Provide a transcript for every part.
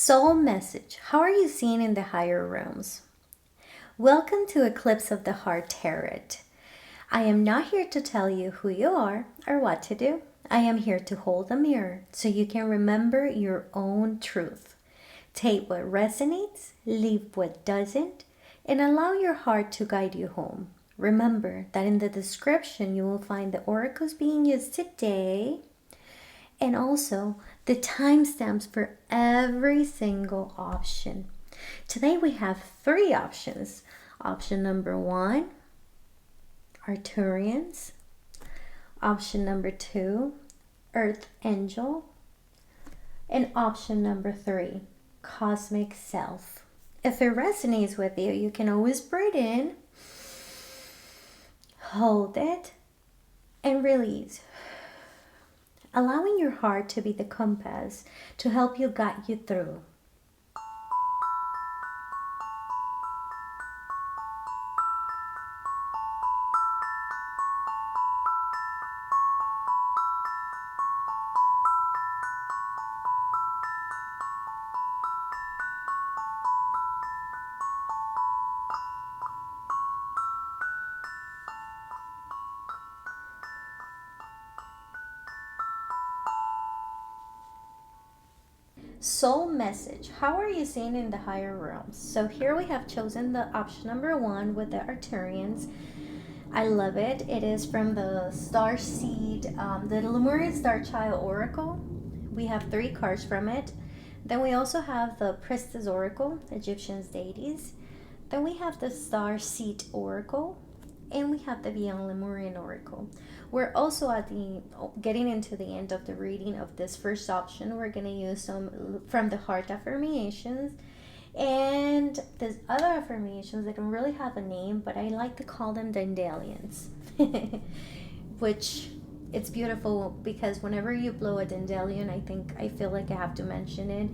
Soul message. How are you seen in the higher realms? Welcome to Eclipse of the Heart Tarot. I am not here to tell you who you are or what to do. I am here to hold a mirror so you can remember your own truth. Take what resonates, leave what doesn't, and allow your heart to guide you home. Remember that in the description you will find the oracles being used today and also the timestamps for every single option. Today we have three options. Option number one, Arturians. Option number two, Earth Angel. And option number three, Cosmic Self. If it resonates with you, you can always breathe in, hold it, and release. Allowing your heart to be the compass to help you guide you through. Soul message. How are you seen in the higher realms? So here we have chosen the option number one with the Arturians. I love it. It is from the Starseed, the Lemurian starchild Oracle. We have three cards from it. Then we also have the Priestess Oracle, Egyptian deities. Then we have the Starseed Oracle, and we have the Beyond Lemurian Oracle. We're also at the getting into the end of the reading of this first option. We're going to use some from the heart affirmations and these other affirmations. They don't really have a name, but I like to call them dandelions, which it's beautiful because whenever you blow a dandelion, I feel like I have to mention it.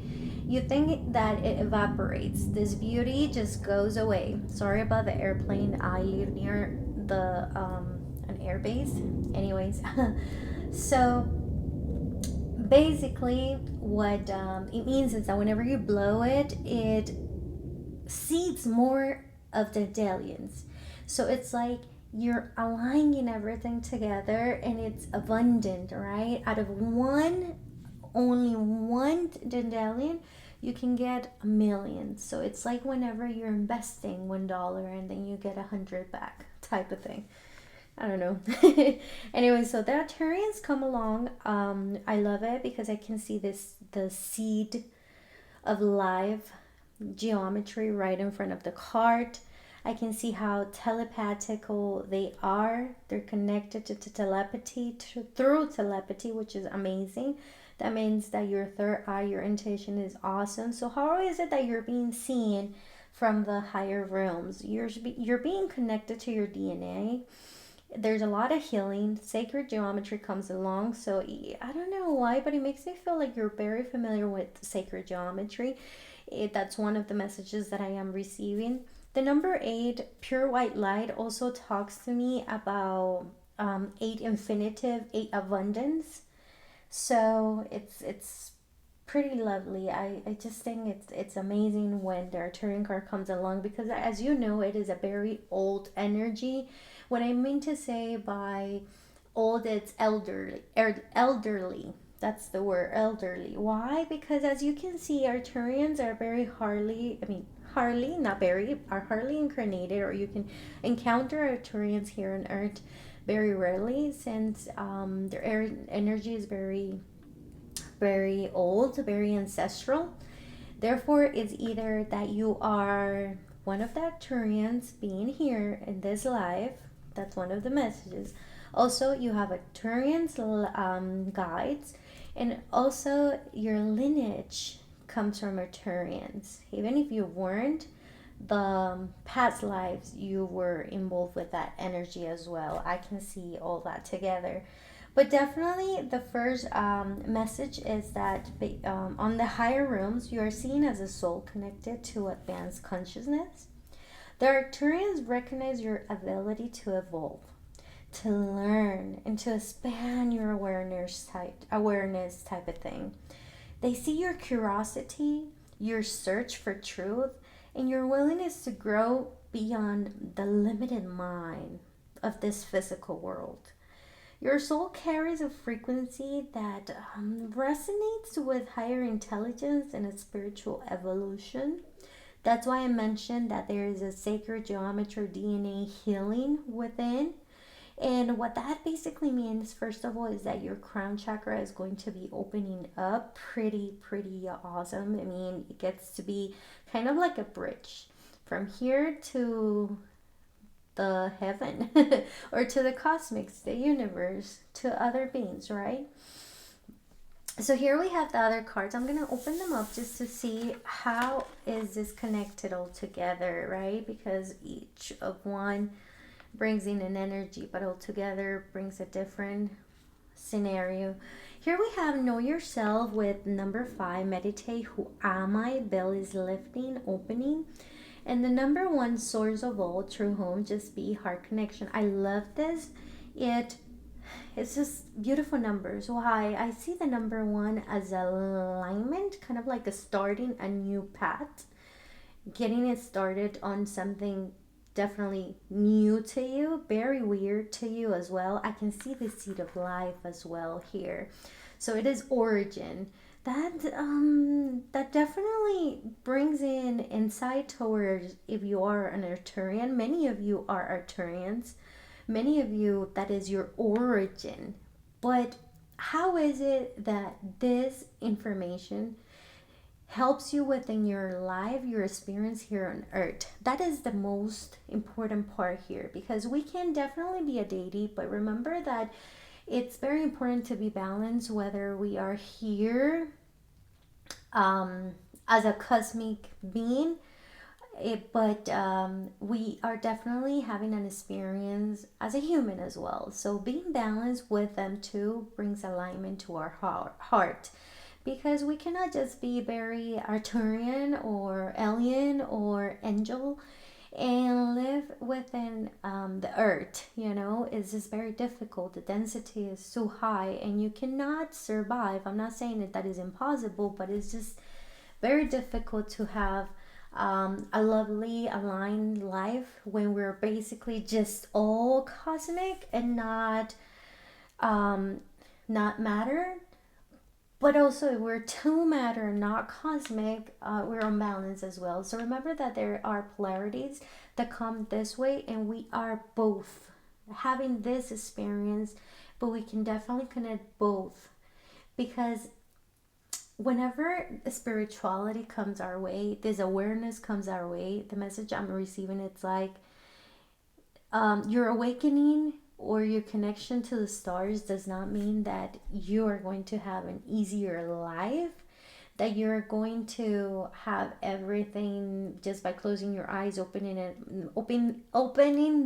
You think that it evaporates. This beauty just goes away. Sorry about the airplane. I live near the an air base. Anyways, so basically what it means is that whenever you blow it, it seeds more of the dandelions. So it's like you're aligning everything together and it's abundant, right? Out of only one dandelion, you can get a million. So it's like whenever you're investing $1 and then you get 100 back type of thing. I don't know. Anyway, so the Arturians come along. I love it because I can see the seed of life geometry right in front of the card. I can see how telepathical they are. They're connected to telepathy through telepathy, which is amazing. That means that your third eye, your intuition is awesome. So how is it that you're being seen from the higher realms? You're being connected to your DNA. There's a lot of healing. Sacred geometry comes along. So I don't know why, but it makes me feel like you're very familiar with sacred geometry. That's one of the messages that I am receiving. The number 8, pure white light, also talks to me about 8 infinitive, 8 abundance. So it's pretty lovely. I just think it's amazing when the Arcturian card comes along because, as you know, it is a very old energy. What I mean to say by old, it's elderly. That's the word, elderly. Why? Because as you can see, Arcturians are very hardly, not very, are hardly incarnated, or you can encounter Arcturians here on Earth very rarely since their energy is very, very old, very ancestral. Therefore, it's either that you are one of the Arcturians being here in this life. That's one of the messages. Also, you have Arcturians guides, and also your lineage comes from Arcturians. Even if you weren't, the past lives you were involved with that energy as well. I can see all that together. But definitely, the first message is that on the higher realms, you are seen as a soul connected to advanced consciousness. The Arcturians recognize your ability to evolve, to learn, and to expand your awareness type of thing. They see your curiosity, your search for truth, and your willingness to grow beyond the limited mind of this physical world. Your soul carries a frequency that resonates with higher intelligence and a spiritual evolution. That's why I mentioned that there is a sacred geometry DNA healing within. And what that basically means, first of all, is that your crown chakra is going to be opening up pretty awesome. I mean, it gets to be kind of like a bridge from here to the heaven or to the cosmics, the universe, to other beings, right? So here we have the other cards. I'm going to open them up just to see how is this connected all together, right? Because each of one brings in an energy, but all together brings a different scenario. Here we have know yourself with number 5, meditate. Who am I? Bell is lifting, opening. And the number 1, source of all, true home, just be, heart connection. I love this. It's just beautiful numbers. Why? I see the number 1 as alignment, kind of like a starting a new path, getting it started on something definitely new to you, very weird to you as well. I can see the seed of life as well here. So it is origin. That definitely brings in insight towards if you are an Arcturian. Many of you are Arcturians. Many of you, that is your origin. But how is it that this information helps you within your life, your experience here on earth? That is the most important part here, because we can definitely be a deity, but remember that it's very important to be balanced, whether we are here as a cosmic being, but we are definitely having an experience as a human as well. So being balanced with them too brings alignment to our heart, because we cannot just be very Arcturian or alien or angel and live within the earth. It's just very difficult. The density is so high and you cannot survive. I'm not saying that is impossible, but it's just very difficult to have a lovely aligned life when we're basically just all cosmic and not matter. But also, if we're too matter, not cosmic, we're unbalanced as well. So remember that there are polarities that come this way, and we are both having this experience, but we can definitely connect both. Because whenever spirituality comes our way, this awareness comes our way, the message I'm receiving, it's like your awakening or your connection to the stars does not mean that you are going to have an easier life, that you're going to have everything just by closing your eyes, opening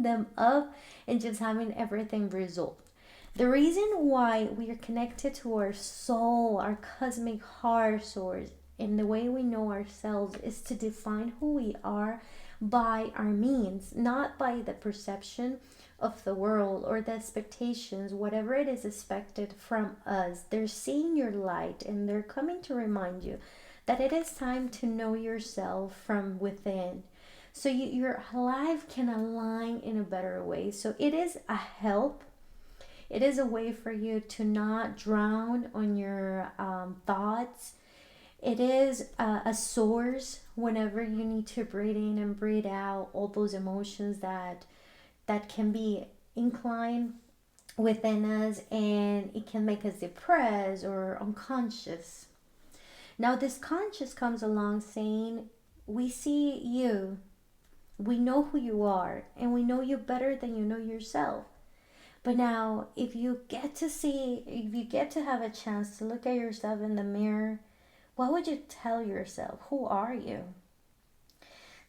them up, and just having everything resolved. The reason why we are connected to our soul, our cosmic heart source, and the way we know ourselves is to define who we are by our means, not by the perception of the world or the expectations, whatever it is expected from us. They're seeing your light and they're coming to remind you that it is time to know yourself from within, so your life can align in a better way. So it is a help. It is a way for you to not drown on your thoughts. It is a source whenever you need to breathe in and breathe out all those emotions that can be inclined within us, and it can make us depressed or unconscious. Now this conscious comes along saying, we see you, we know who you are, and we know you better than you know yourself. But now if you get to have a chance to look at yourself in the mirror, what would you tell yourself? Who are you?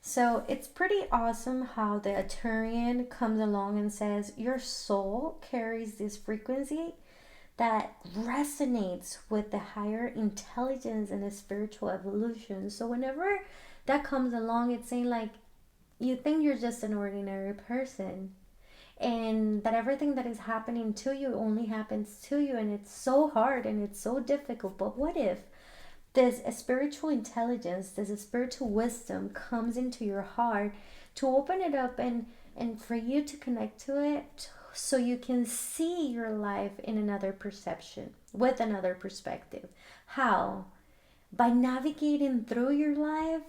So it's pretty awesome how the Arcturian comes along and says your soul carries this frequency that resonates with the higher intelligence and the spiritual evolution. So whenever that comes along, it's saying like, you think you're just an ordinary person, and that everything that is happening to you only happens to you, and it's so hard and it's so difficult. But what if This spiritual intelligence, this spiritual wisdom comes into your heart to open it up and for you to connect to it so you can see your life in another perception, with another perspective. How? By navigating through your life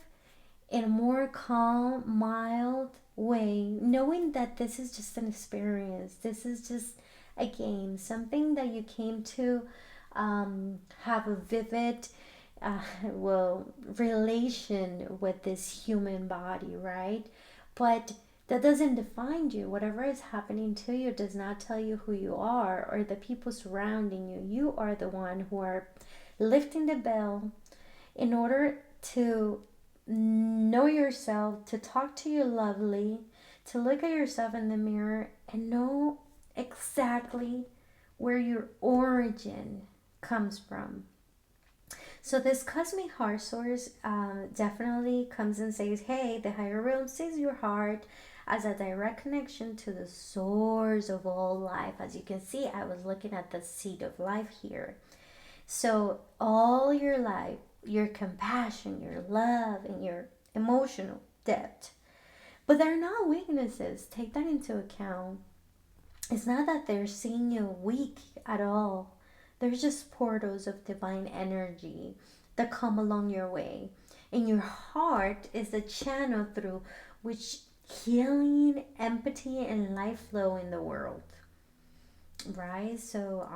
in a more calm, mild way, knowing that this is just an experience, this is just a game, something that you came to have a vivid relation with this human body, right? But that doesn't define you. Whatever is happening to you does not tell you who you are or the people surrounding you. You are the one who are lifting the bell in order to know yourself, to talk to you lovely, to look at yourself in the mirror and know exactly where your origin comes from. So this cosmic heart source definitely comes and says, hey, the higher realm sees your heart as a direct connection to the source of all life. As you can see, I was looking at the seed of life here. So all your life, your compassion, your love, and your emotional depth. But they're not weaknesses. Take that into account. It's not that they're seeing you weak at all. There's just portals of divine energy that come along your way. And your heart is the channel through which healing, empathy, and life flow in the world. Right? So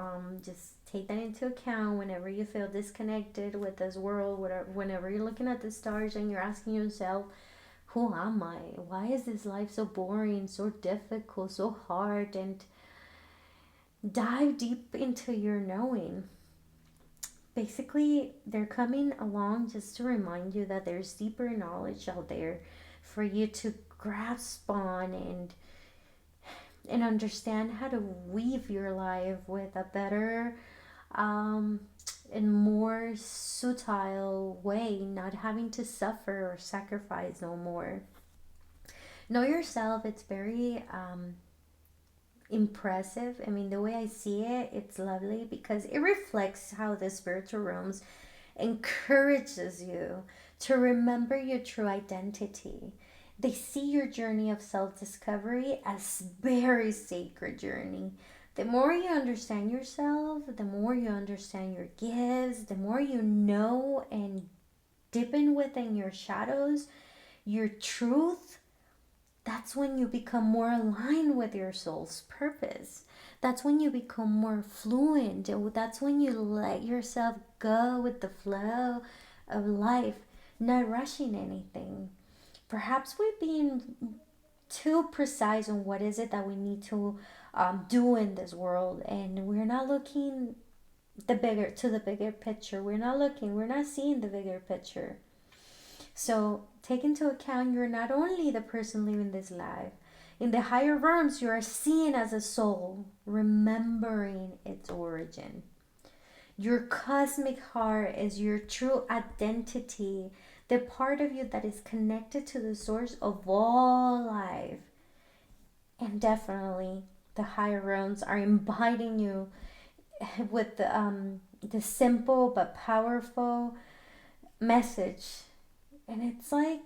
just take that into account whenever you feel disconnected with this world, whenever you're looking at the stars and you're asking yourself, who am I? Why is this life so boring, so difficult, so hard? And dive deep into your knowing. Basically, they're coming along just to remind you that there's deeper knowledge out there for you to grasp on and understand how to weave your life with a better and more subtle way, not having to suffer or sacrifice no more. Know yourself, it's very impressive. I mean, the way I see it, it's lovely because it reflects how the spiritual realms encourages you to remember your true identity. They see your journey of self-discovery as very sacred journey. The more you understand yourself, the more you understand your gifts, the more you know and deepen within your shadows, your truth, that's when you become more aligned with your soul's purpose. That's when you become more fluent. That's when you let yourself go with the flow of life, not rushing anything. Perhaps we're being too precise on what is it that we need to do in this world, and we're not looking the bigger picture. We're not seeing the bigger picture. So take into account you're not only the person living this life. In the higher realms, you are seen as a soul, remembering its origin. Your cosmic heart is your true identity, the part of you that is connected to the source of all life. And definitely, the higher realms are inviting you with the simple but powerful message. And it's like,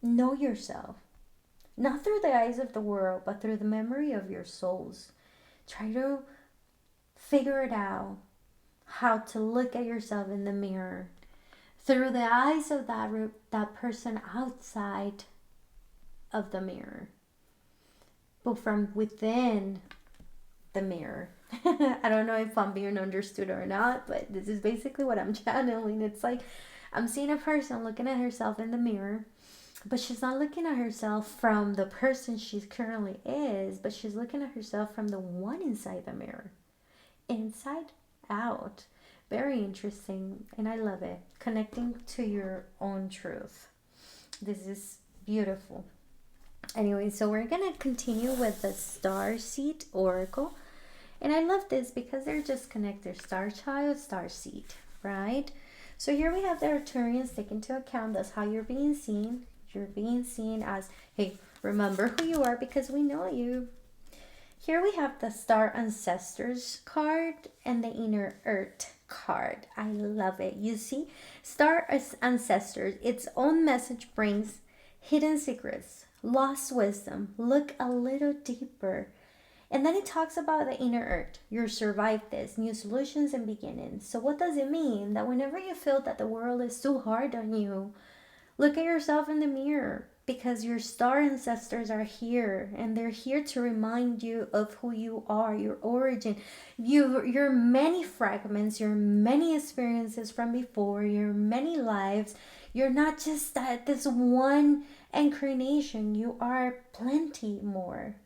know yourself. Not through the eyes of the world, but through the memory of your souls. Try to figure it out, how to look at yourself in the mirror through the eyes of that person outside of the mirror, but from within the mirror. I don't know if I'm being understood or not, but this is basically what I'm channeling. It's like I'm seeing a person looking at herself in the mirror, but she's not looking at herself from the person she currently is, but she's looking at herself from the one inside the mirror, inside out. Very interesting, and I love it. Connecting to your own truth. This is beautiful. Anyway, so we're gonna continue with the Starseed Oracle. And I love this because they're just connected. Starchild, Starseed, right? So here we have the Arcturians take into account that's how you're being seen. You're being seen as, hey, remember who you are because we know you. Here we have the Star Ancestors card and the Inner Earth card. I love it. You see, Star Ancestors, its own message brings hidden secrets, lost wisdom. Look a little deeper. And then it talks about the inner earth. You survived this, new solutions and beginnings. So, what does it mean? That whenever you feel that the world is too hard on you, look at yourself in the mirror because your star ancestors are here and they're here to remind you of who you are, your origin, your many fragments, your many experiences from before, your many lives. You're not just that this one incarnation, you are plenty more.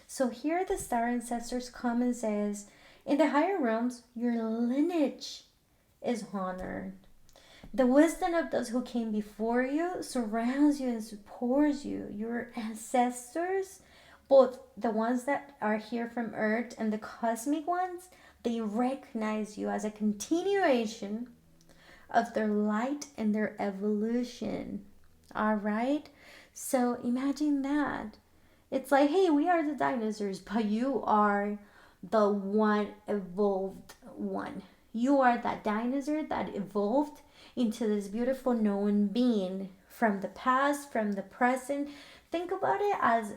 So here the star ancestors come and says, in the higher realms, your lineage is honored. The wisdom of those who came before you surrounds you and supports you. Your ancestors, both the ones that are here from Earth and the cosmic ones, they recognize you as a continuation of their light and their evolution. All right? So imagine that. It's like, hey, we are the dinosaurs, but you are the one evolved one. You are that dinosaur that evolved into this beautiful known being from the past, from the present. Think about it as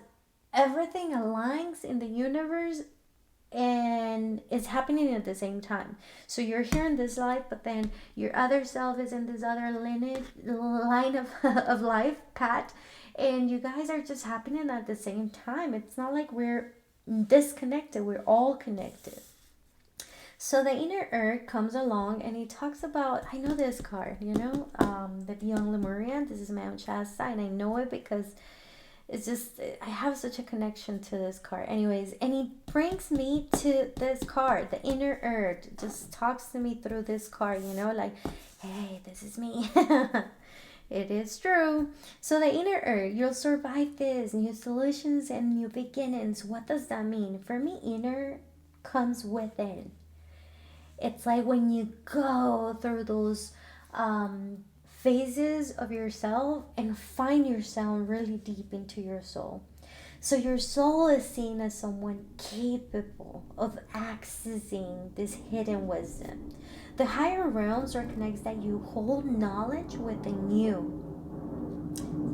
everything aligns in the universe and it's happening at the same time. So you're here in this life, but then your other self is in this other lineage, line of, of life, path, and you guys are just happening at the same time. It's not like we're disconnected, we're all connected. So the inner earth comes along and he talks about, I know this card, the Beyond Lemurian. This is Mount Shasta, and I know it because it's just, I have such a connection to this card. Anyways, and he brings me to this card, the inner earth. Just talks to me through this card, like, hey, this is me. It is true. So the inner earth, you'll survive this, new solutions and new beginnings. What does that mean? For me, inner comes within. It's like when you go through those phases of yourself and find yourself really deep into your soul. So your soul is seen as someone capable of accessing this hidden wisdom. The higher realms recognize that you hold knowledge within you.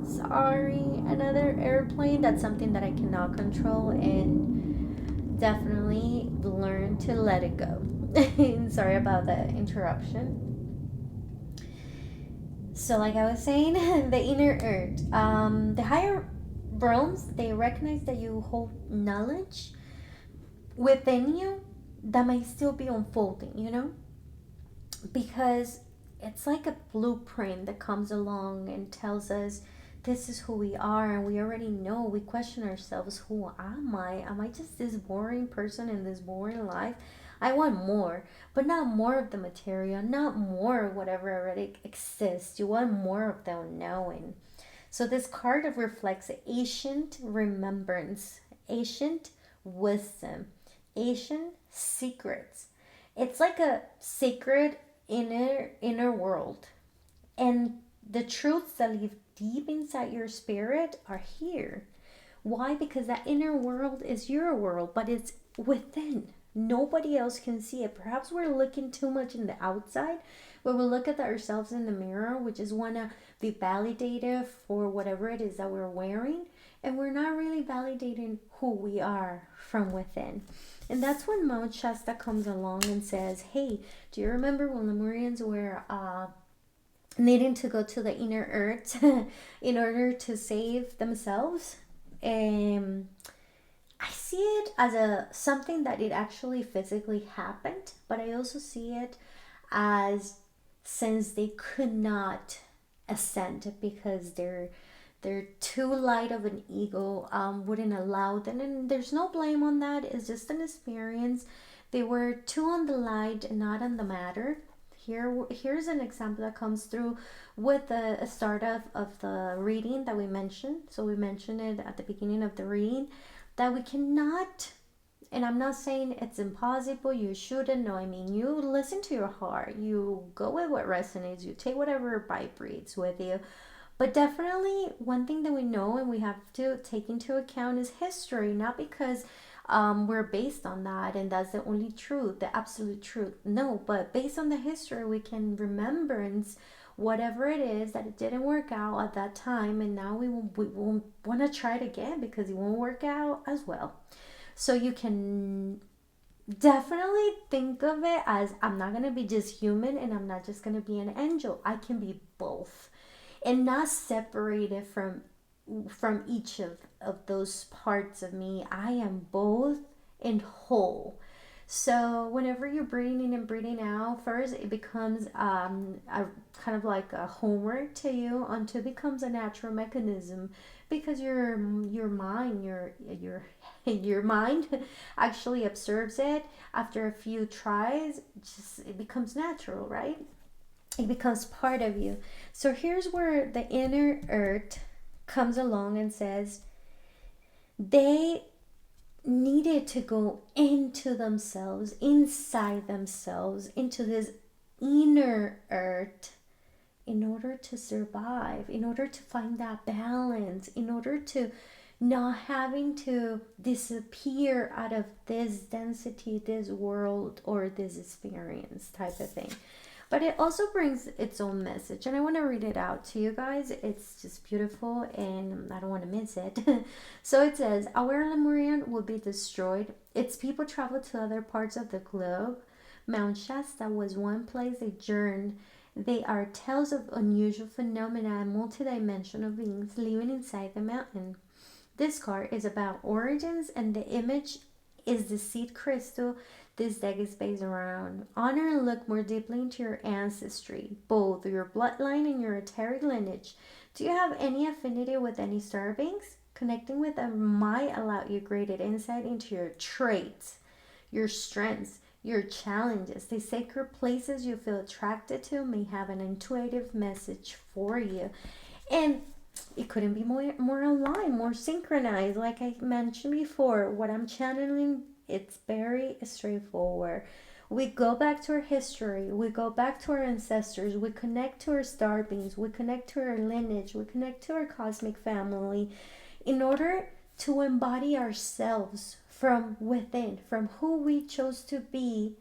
Sorry, another airplane. That's something that I cannot control, and definitely learn to let it go. Sorry about the interruption. So, like I was saying, the inner earth, the higher realms, they recognize that you hold knowledge within you that might still be unfolding, because it's like a blueprint that comes along and tells us this is who we are, and we already know. We question ourselves, who am I? Am I just this boring person in this boring life? I want more, but not more of the material, not more of whatever already exists. You want more of the unknowing. So this card reflects ancient remembrance, ancient wisdom, ancient secrets. It's like a sacred inner world. And the truths that live deep inside your spirit are here. Why? Because that inner world is your world, but it's within. Nobody else can see it. Perhaps we're looking too much in the outside, but we look at ourselves in the mirror. We just want to be validated for whatever it is that we're wearing, and we're not really validating who we are from within. And that's when Mount Shasta comes along and says, hey, do you remember when Lemurians were needing to go to the inner earth in order to save themselves? I see it as something that it actually physically happened, but I also see it as, since they could not ascend because they're too light of an ego, wouldn't allow them, and there's no blame on that. It's just an experience. They were too on the light and not on the matter. Here's an example that comes through with the start of the reading that we mentioned. So we mentioned it at the beginning of the reading, that we cannot, and I'm not saying it's impossible, you shouldn't know. I mean, you listen to your heart, you go with what resonates, you take whatever vibrates with you. But definitely one thing that we know and we have to take into account is history, not because we're based on that and that's the only truth, the absolute truth. No, but based on the history, we can remembrance whatever it is that it didn't work out at that time, and now we won't want to try it again because it won't work out as well. So you can definitely think of it as, I'm not going to be just human and I'm not just going to be an angel. I can be both and not separated from each of those parts of me. I am both and whole. So whenever you're breathing in and breathing out, first it becomes a kind of like a homework to you until it becomes a natural mechanism, because your mind your mind actually observes it. After a few tries, just it becomes natural, right? It becomes part of you. So here's where the inner earth comes along and says they needed to go into themselves, inside themselves, into this inner earth in order to survive, in order to find that balance, in order to not having to disappear out of this density, this world, or this experience type of thing. But it also brings its own message, and I want to read it out to you guys. It's just beautiful and I don't want to miss it. So it says, our Lemurian will be destroyed. Its people travel to other parts of the globe. Mount Shasta was one place they journeyed. They are tales of unusual phenomena and multidimensional beings living inside the mountain. This card is about origins, and the image is the seed crystal this deck is based around. Honor and look more deeply into your ancestry, both your bloodline and your etheric lineage. Do you have any affinity with any star beings? Connecting with them might allow you greater insight into your traits, your strengths, your challenges. The sacred places you feel attracted to may have an intuitive message for you. And it couldn't be more aligned, more synchronized. Like I mentioned before, what I'm channeling, it's very straightforward. We go back to our history, we go back to our ancestors, we connect to our star beings, we connect to our lineage, we connect to our cosmic family in order to embody ourselves from within, from who we chose to be,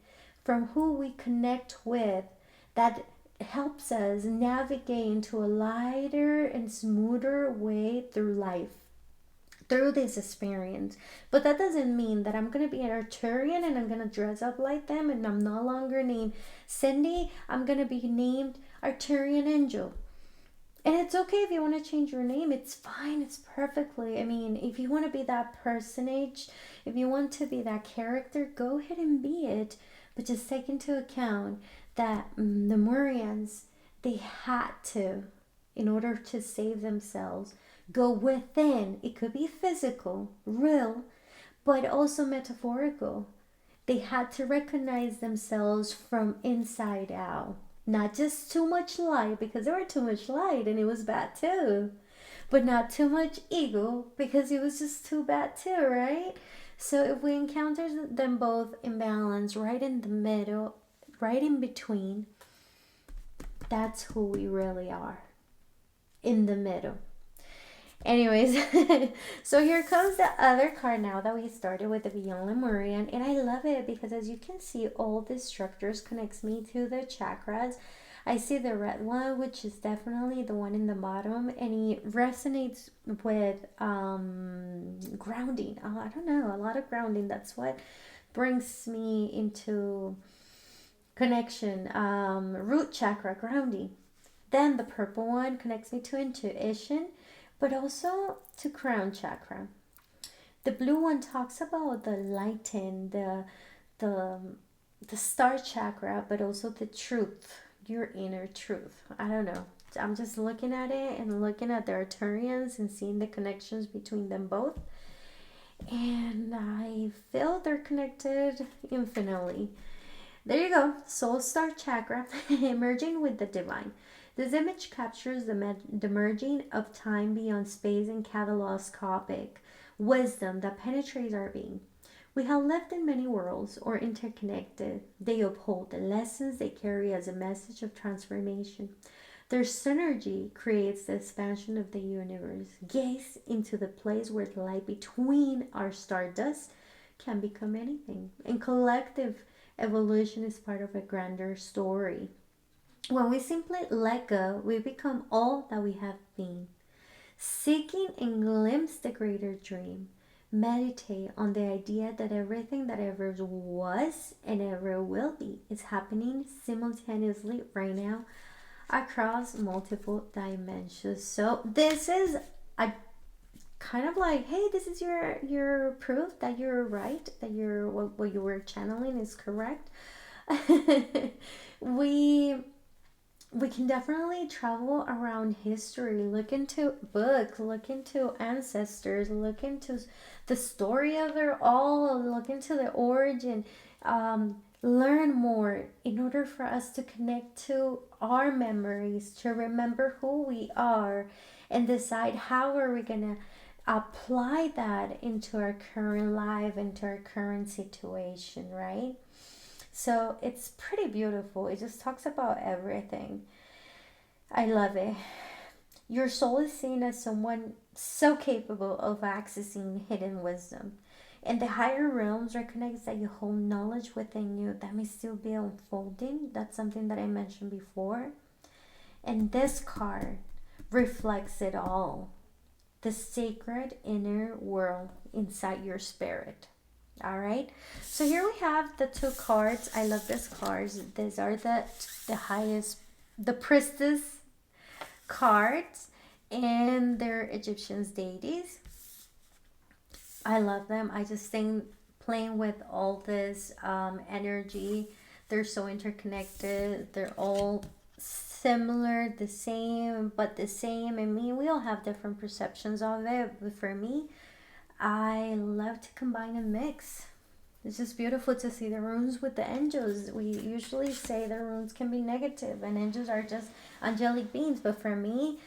from who we connect with. That helps us navigate into a lighter and smoother way through life, through this experience. But that doesn't mean that I'm going to be an Arcturian and I'm going to dress up like them and I'm no longer named Cindy. I'm going to be named Arcturian Angel. And it's okay if you want to change your name. It's fine. It's perfectly. I mean, if you want to be that personage, if you want to be that character, go ahead and be it. But just take into account that the Lemurians, they had to, in order to save themselves, go within. It could be physical, real, but also metaphorical. They had to recognize themselves from inside out. Not just too much light, because there were too much light and it was bad too. But not too much ego, because it was just too bad too, right? So if we encounter them both in balance, right in the middle, right in between, that's who we really are. In the middle. Anyways, so here comes the other card now that we started with, the Beyond Lemurian. And I love it because, as you can see, all these structures connects me to the chakras. I see the red one, which is definitely the one in the bottom, and it resonates with grounding. I don't know, a lot of grounding. That's what brings me into connection. Root chakra, grounding. Then the purple one connects me to intuition, but also to crown chakra. The blue one talks about the lighten, the the star chakra, but also the truth, your inner truth. I don't know. I'm just looking at it and looking at the Arcturians and seeing the connections between them both. And I feel they're connected infinitely. There you go. Soul star chakra, emerging with the divine. This image captures the merging of time beyond space and kaleidoscopic wisdom that penetrates our being. We have lived in many worlds or interconnected. They uphold the lessons they carry as a message of transformation. Their synergy creates the expansion of the universe. Gaze into the place where the light between our stardust can become anything. And collective evolution is part of a grander story. When we simply let go, we become all that we have been. Seeking and glimpse the greater dream. Meditate on the idea that everything that ever was and ever will be is happening simultaneously right now across multiple dimensions. So this is a kind of like, hey, this is your proof that you're right, that you're what you were channeling is correct. we we can definitely travel around history, look into books, look into ancestors, look into the story of it all, look into the origin, learn more in order for us to connect to our memories, to remember who we are, and decide how are we going to apply that into our current life, into our current situation, right? So it's pretty beautiful. It just talks about everything. I love it. Your soul is seen as someone so capable of accessing hidden wisdom. And the higher realms recognize that you hold knowledge within you that may still be unfolding. That's something that I mentioned before. And this card reflects it all. The sacred inner world inside your spirit. All right, so here we have the two cards. I love these cards. These are the highest, the priestess cards, and they're Egyptian deities. I love them. I just think playing with all this energy, they're so interconnected. They're all similar, the same, but the same. I mean, we all have different perceptions of it, but for me, I love to combine and mix. It's just beautiful to see the runes with the angels. We usually say the runes can be negative and angels are just angelic beings. But for me,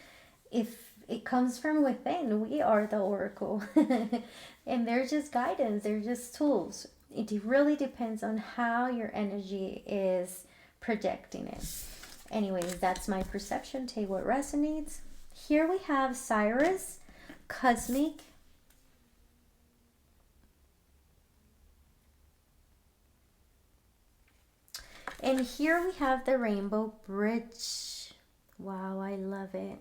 if it comes from within, we are the oracle. And they're just guidance, they're just tools. It really depends on how your energy is projecting it. Anyways, that's my perception. Take what resonates. Here we have Cyrus, Cosmic, and here we have the Rainbow Bridge. Wow, I love it.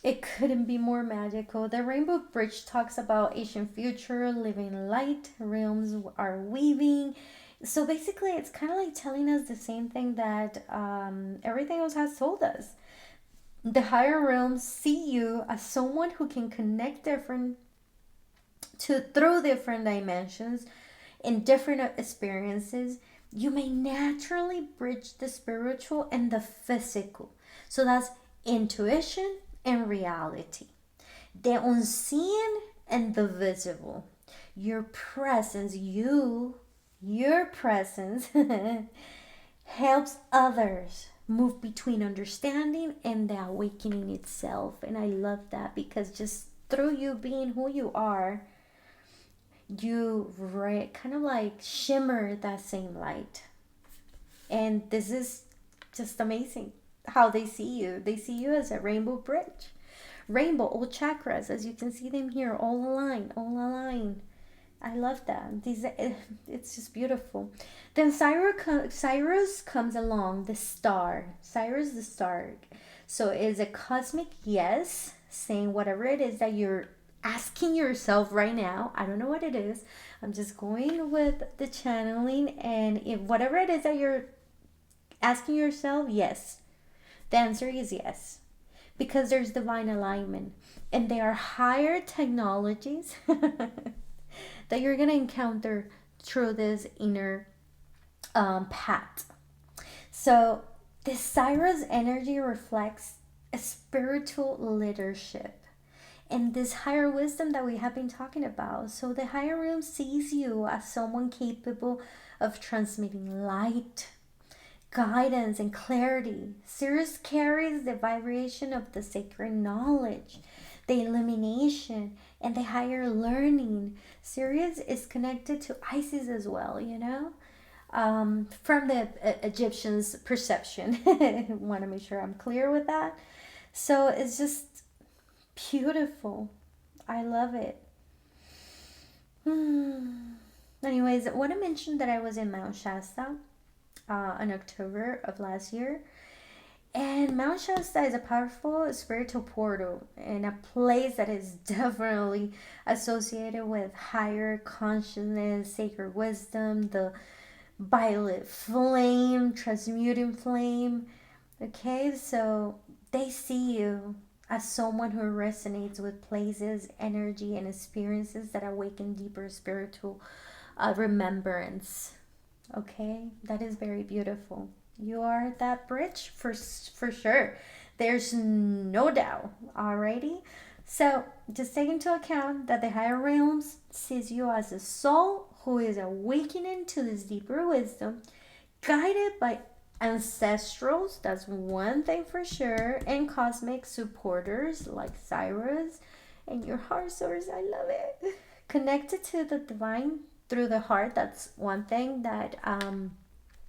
It couldn't be more magical. The Rainbow Bridge talks about ancient future, living light, realms are weaving. So basically, it's kind of like telling us the same thing that everything else has told us. The higher realms see you as someone who can connect through different dimensions in different experiences. You may naturally bridge the spiritual and the physical. So that's intuition and reality. The unseen and the visible. Your presence, your presence helps others move between understanding and the awakening itself. And I love that because just through you being who you are, you kind of like shimmer that same light. And this is just amazing how they see you. They see you as a rainbow bridge. Rainbow, all chakras, as you can see them here, all aligned, all aligned. I love that. It's just beautiful. Then Cyrus comes along, the star. Cyrus the star. So it's a cosmic yes, saying whatever it is that you're asking yourself right now. I don't know what it is. I'm just going with the channeling, and if whatever it is that you're asking yourself, yes. The answer is yes. Because there's divine alignment. And there are higher technologies that you're going to encounter through this inner path. So the Cyrus energy reflects a spiritual leadership and this higher wisdom that we have been talking about. So the higher realm sees you as someone capable of transmitting light, guidance, and clarity. Sirius carries the vibration of the sacred knowledge, the illumination, and the higher learning. Sirius is connected to Isis as well, you know, from the Egyptians' perception. Want to make sure I'm clear with that. So it's just beautiful. I love it. Anyways, I want to mention that I was in Mount Shasta in October of last year. And Mount Shasta is a powerful spiritual portal and a place that is definitely associated with higher consciousness, sacred wisdom, the violet flame, transmuting flame. Okay, so they see you as someone who resonates with places, energy, and experiences that awaken deeper spiritual remembrance. Okay, that is very beautiful. You are that bridge for sure. There's no doubt. Alrighty. So just take into account that the higher realms sees you as a soul who is awakening to this deeper wisdom, guided by ancestrals. That's one thing for sure, and cosmic supporters like Cyrus and your heart source. I love it. Connected to the divine through the heart. That's one thing that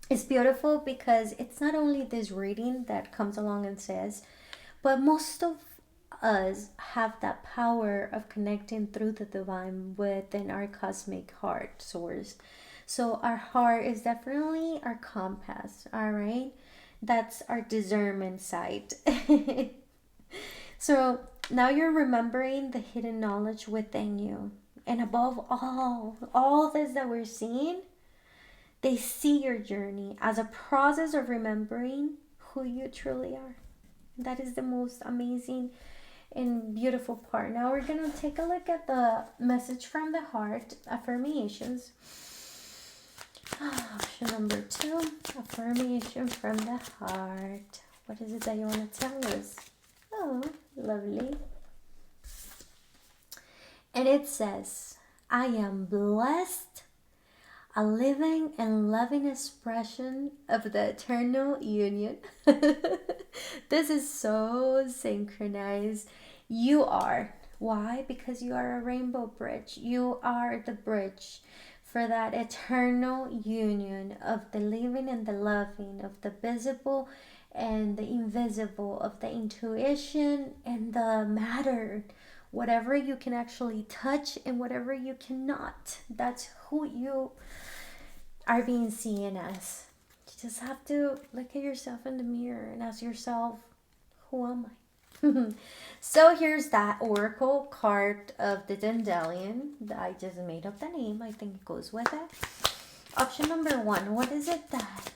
is beautiful, because it's not only this reading that comes along and says, but most of us have that power of connecting through the divine within our cosmic heart source. So our heart is definitely our compass, all right? That's our discernment side. So now you're remembering the hidden knowledge within you. And above all this that we're seeing, they see your journey as a process of remembering who you truly are. That is the most amazing and beautiful part. Now we're going to take a look at the message from the heart, affirmations. Option number 2, affirmation from the heart. What is it that you want to tell us? Oh, lovely. And it says, I am blessed, a living and loving expression of the eternal union. This is so synchronized. You are. Why? Because you are a rainbow bridge. You are the bridge for that eternal union of the living and the loving, of the visible and the invisible, of the intuition and the matter. Whatever you can actually touch and whatever you cannot. That's who you are being seen as. You just have to look at yourself in the mirror and ask yourself, who am I? So here's that oracle card of the Dandelion. I just made up the name. I think it goes with it. Option number 1. What is it that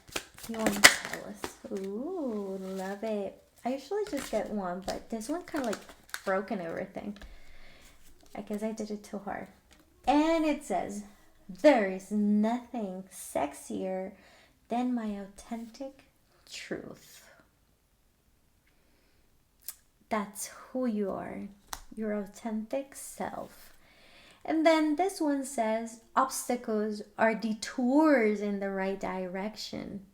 you want to tell us? Ooh, love it. I usually just get one, but this one kind of like broken everything. I guess I did it too hard. And it says, there is nothing sexier than my authentic truth. That's who you are, your authentic self. And then this one says, obstacles are detours in the right direction.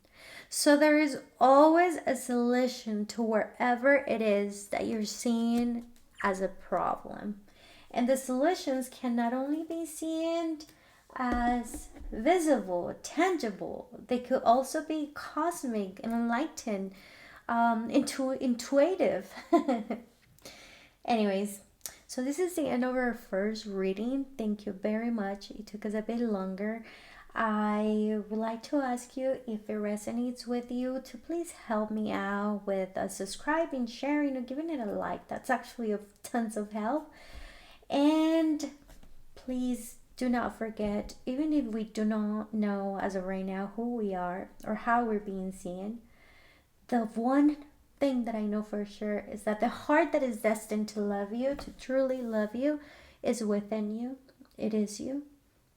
So there is always a solution to wherever it is that you're seeing as a problem. And the solutions can not only be seen as visible, tangible, they could also be cosmic and enlightened, intuitive. Anyways, so this is the end of our first reading. Thank you very much. It took us a bit longer. I would like to ask you, if it resonates with you, to please help me out with subscribing, sharing, or giving it a like. That's actually of tons of help. And please do not forget, even if we do not know as of right now who we are or how we're being seen, the one thing that I know for sure is that the heart that is destined to love you, to truly love you, is within you. It is you.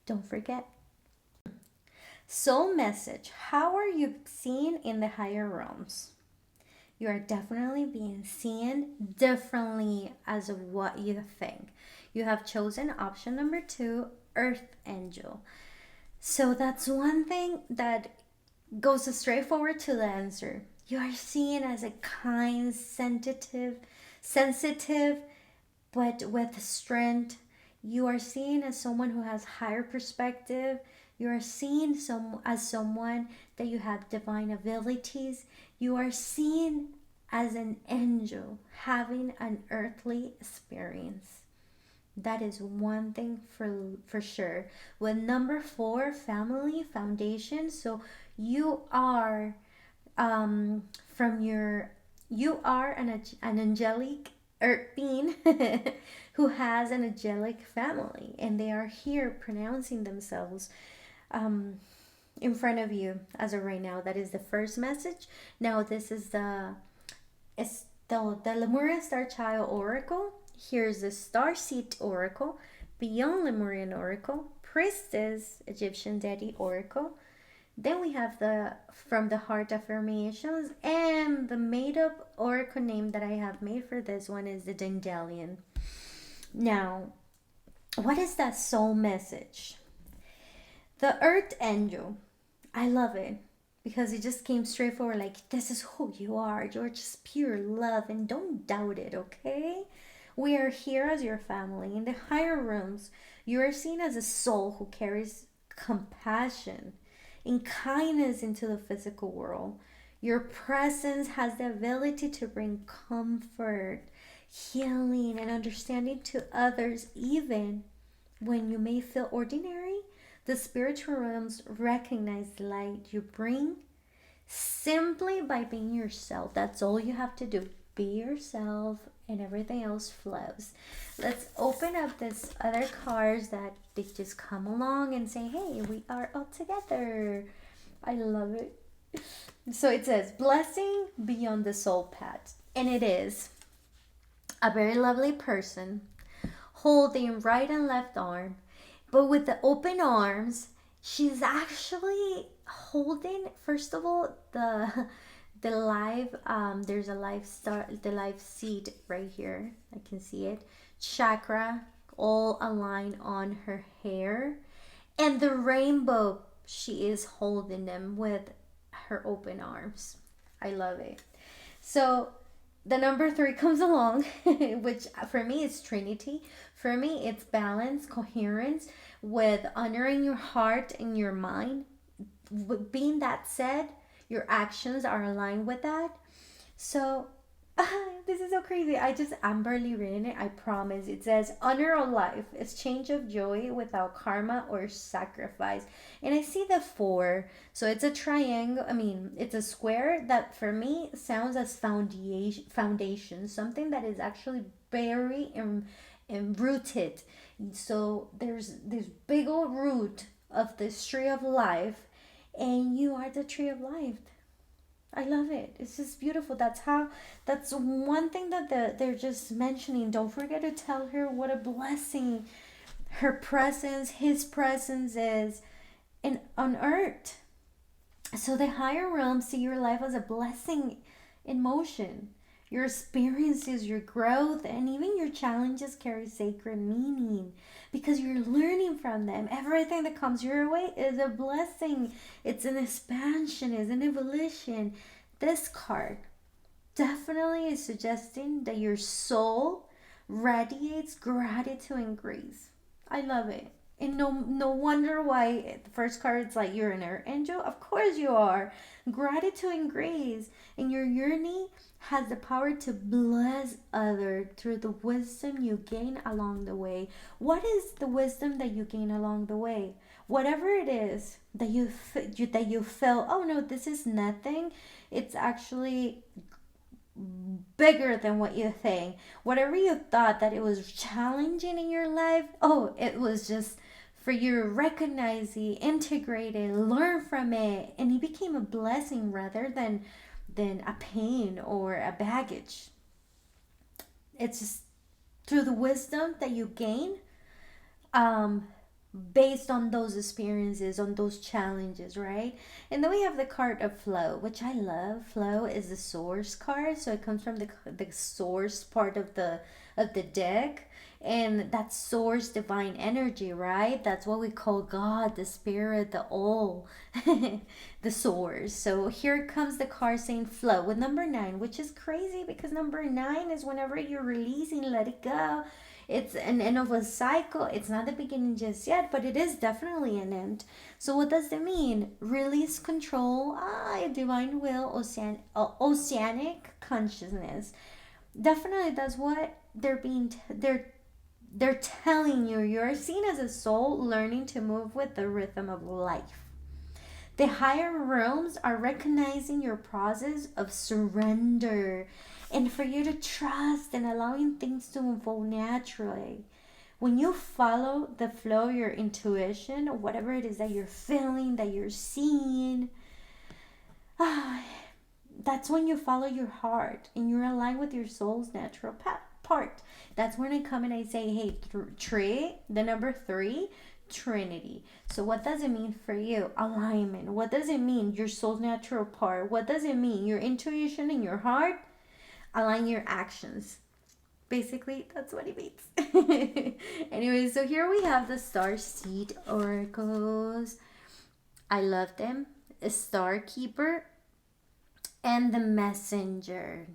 Don't forget. Soul message. How are you seen in the higher realms? You are definitely being seen differently as of what you think. You have chosen option number 2, Earth Angel. So that's one thing that goes straight forward to the answer. You are seen as a kind, sensitive, but with strength. You are seen as someone who has higher perspective. You are seen as someone that you have divine abilities. You are seen as an angel having an earthly experience. That is one thing for sure. With number 4, family foundation. So you are from your you are an angelic earth being who has an angelic family, and they are here pronouncing themselves um, in front of you as of right now. That is the first message. Now this is the Lemurian starchild oracle. Here's the Starseed oracle, beyond Lemurian oracle, priestess Egyptian deity oracle. Then we have the from the heart affirmations, and the made up oracle name that I have made for this one is the Dandelion. Now, what is that soul message? The earth angel. I love it because it just came straight forward like, this is who you are. You're just pure love and don't doubt it, okay? We are here as your family. In the higher rooms, you are seen as a soul who carries compassion and kindness into the physical world. Your presence has the ability to bring comfort, healing, and understanding to others, even when you may feel ordinary. The spiritual realms recognize the light you bring simply by being yourself. That's all you have to do. Be yourself, and everything else flows. Let's open up this other cards that they just come along and say, hey, we are all together. I love it. So it says, blessing beyond the soul path. And it is a very lovely person holding right and left arm, but with the open arms. She's actually holding, first of all, the live there's a the live seed right here. I can see it. Chakra all aligned on her hair, and the rainbow, she is holding them with her open arms. I love it. So the number 3 comes along, which for me is Trinity. For me, it's balance, coherence, with honoring your heart and your mind. Being that said, your actions are aligned with that. So this is so crazy. I'm barely reading it. I promise. It says, honor of life, exchange of joy without karma or sacrifice. And I see the 4. So it's a triangle. I mean, it's a square that for me sounds as foundation, something that is actually very and rooted. So there's this big old root of this tree of life, and you are the tree of life. I love it. It's just beautiful. That's one thing that they're just mentioning. Don't forget to tell her what a blessing her presence, his presence is in on earth. So the higher realms see your life as a blessing in motion. Your experiences, your growth, and even your challenges carry sacred meaning because you're learning from them. Everything that comes your way is a blessing. It's an expansion, it's an evolution. This card definitely is suggesting that your soul radiates gratitude and grace. I love it. And no wonder why the first card is like you're an earth angel. Of course you are. Gratitude and grace. And your journey has the power to bless others through the wisdom you gain along the way. What is the wisdom that you gain along the way? Whatever it is that you feel, oh no, this is nothing. It's actually bigger than what you think. Whatever you thought that it was challenging in your life, oh, it was just for you to recognize it, integrate it, learn from it, and it became a blessing rather than a pain or a baggage. It's just through the wisdom that you gain, um, based on those experiences, on those challenges, right? And then we have the card of flow, which I love. Flow is the source card, so it comes from the source part of the deck, and that source divine energy, right? That's what we call God, the spirit, the all, the source. So here comes the card saying flow with number 9, which is crazy because number 9 is whenever you're releasing, let it go. It's an end of a cycle. It's not the beginning just yet, but it is definitely an end. So what does that mean? Release control, divine will, oceanic consciousness. Definitely, that's what they're They're telling you you're seen as a soul learning to move with the rhythm of life. The higher realms are recognizing your process of surrender and for you to trust and allowing things to unfold naturally. When you follow the flow of your intuition, or whatever it is that you're feeling, that you're seeing, that's when you follow your heart and you're aligned with your soul's natural part. That's when I come and I say, hey, tree, the number three, Trinity. So what does it mean for you? Alignment. What does it mean? Your soul's natural part. What does it mean? Your intuition and your heart. Align your actions. Basically, that's what it means. Anyway, so here we have the Starseed oracles. I love them. A Star Keeper and the Messenger.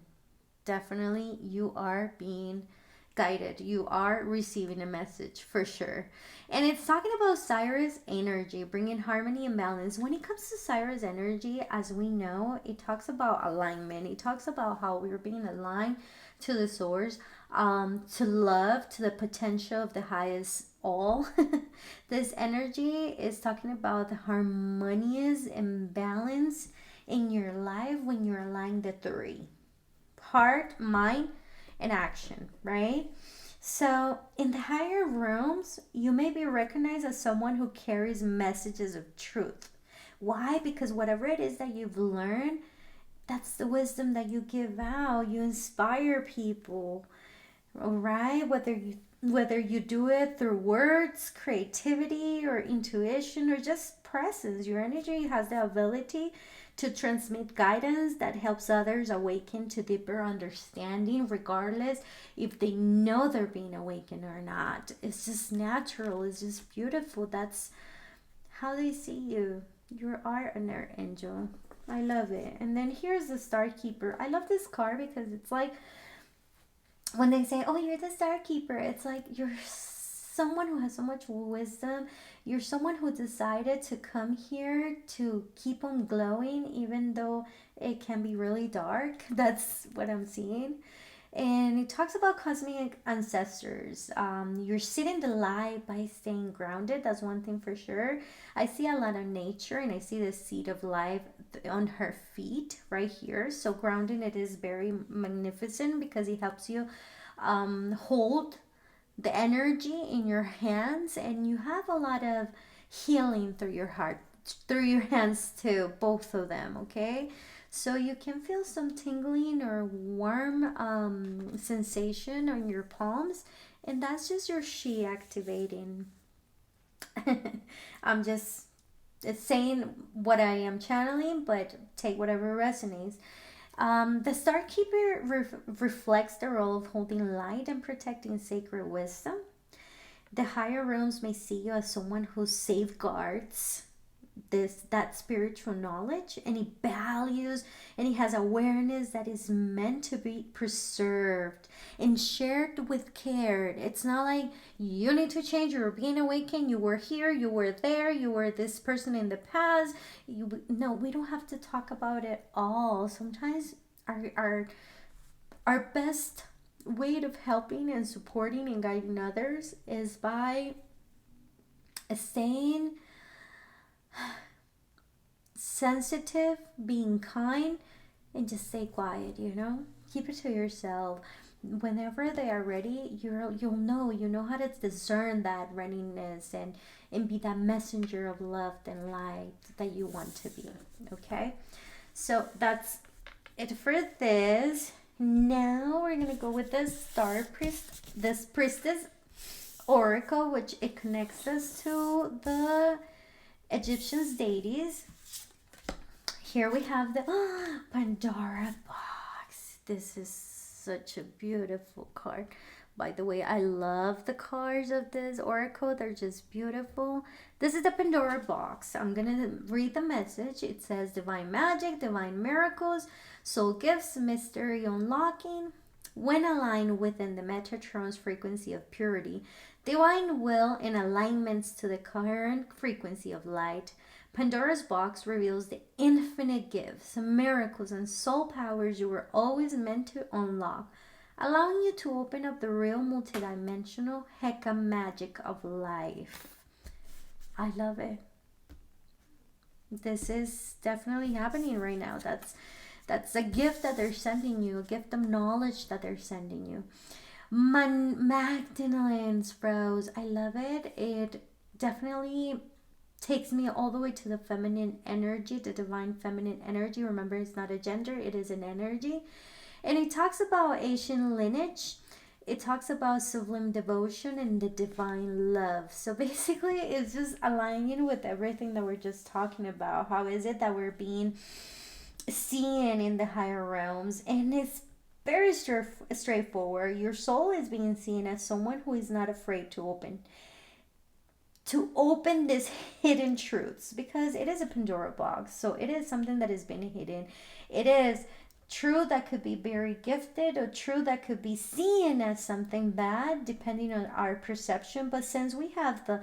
Definitely, you are being guided. You are receiving a message for sure. And it's talking about Cyrus energy, bringing harmony and balance. When it comes to Cyrus energy, as we know, it talks about alignment. It talks about how we're being aligned to the source, to love, to the potential of the highest all. This energy is talking about the harmonious and balance in your life when you're aligned the three: heart, mind, and action, right? So, in the higher realms, you may be recognized as someone who carries messages of truth. Why? Because whatever it is that you've learned, that's the wisdom that you give out. You inspire people, all right? Whether you do it through words, creativity, or intuition, or just presence, your energy has the ability to transmit guidance that helps others awaken to deeper understanding, regardless if they know they're being awakened or not. It's just natural, it's just beautiful. That's how they see you. You are an angel. I love it. And then here's the Star Keeper. I love this card because it's like when they say, oh, you're the Star Keeper, it's like you're someone who has so much wisdom. You're someone who decided to come here to keep on glowing, even though it can be really dark. That's what I'm seeing. And it talks about cosmic ancestors. You're seeing the light by staying grounded. That's one thing for sure. I see a lot of nature and I see the seed of life on her feet right here. So grounding, it is very magnificent because it helps you hold the energy in your hands, and you have a lot of healing through your heart, through your hands too, both of them. Okay, so you can feel some tingling or warm sensation on your palms, and that's just your She activating. I'm just saying what I am channeling, but take whatever resonates. The Star Keeper reflects the role of holding light and protecting sacred wisdom. The higher realms may see you as someone who safeguards that spiritual knowledge, and he values and he has awareness that is meant to be preserved and shared with care. It's not like you need to change, you're being awakened, you were here, you were there, you were this person in the past. No, we don't have to talk about it all. Sometimes our best way of helping and supporting and guiding others is by staying sensitive, being kind, and just stay quiet, keep it to yourself. Whenever they are ready, you'll know how to discern that readiness and be that messenger of love and light that you want to be. Okay, so that's it for this. Now we're gonna go with this Priestess Oracle, which it connects us to the Egyptian deities. Here we have the Pandora box. This is such a beautiful card. By the way, I love the cards of this oracle. They're just beautiful. This is the Pandora box. I'm going to read the message. It says divine magic, divine miracles, soul gifts, mystery unlocking. When aligned within the Metatron's frequency of purity, divine will and alignments to the current frequency of light, Pandora's box reveals the infinite gifts, miracles, and soul powers you were always meant to unlock. allowing you to open up the real multidimensional hecka magic of life. I love it. This is definitely happening right now. That's a gift that they're sending you, a gift of knowledge that they're sending you. Magdalene's rose, I love it. It definitely takes me all the way to the feminine energy, the divine feminine energy. Remember, it's not a gender, it is an energy. And it talks about Asian lineage. It talks about sublime devotion and the divine love. So basically, it's just aligning with everything that we're just talking about. How is it that we're being seen in the higher realms? And it's very straightforward. Your soul is being seen as someone who is not afraid to open these hidden truths, because it is a Pandora box. So it is something that has been hidden. It is truth that could be very gifted, or truth that could be seen as something bad depending on our perception. But since we have the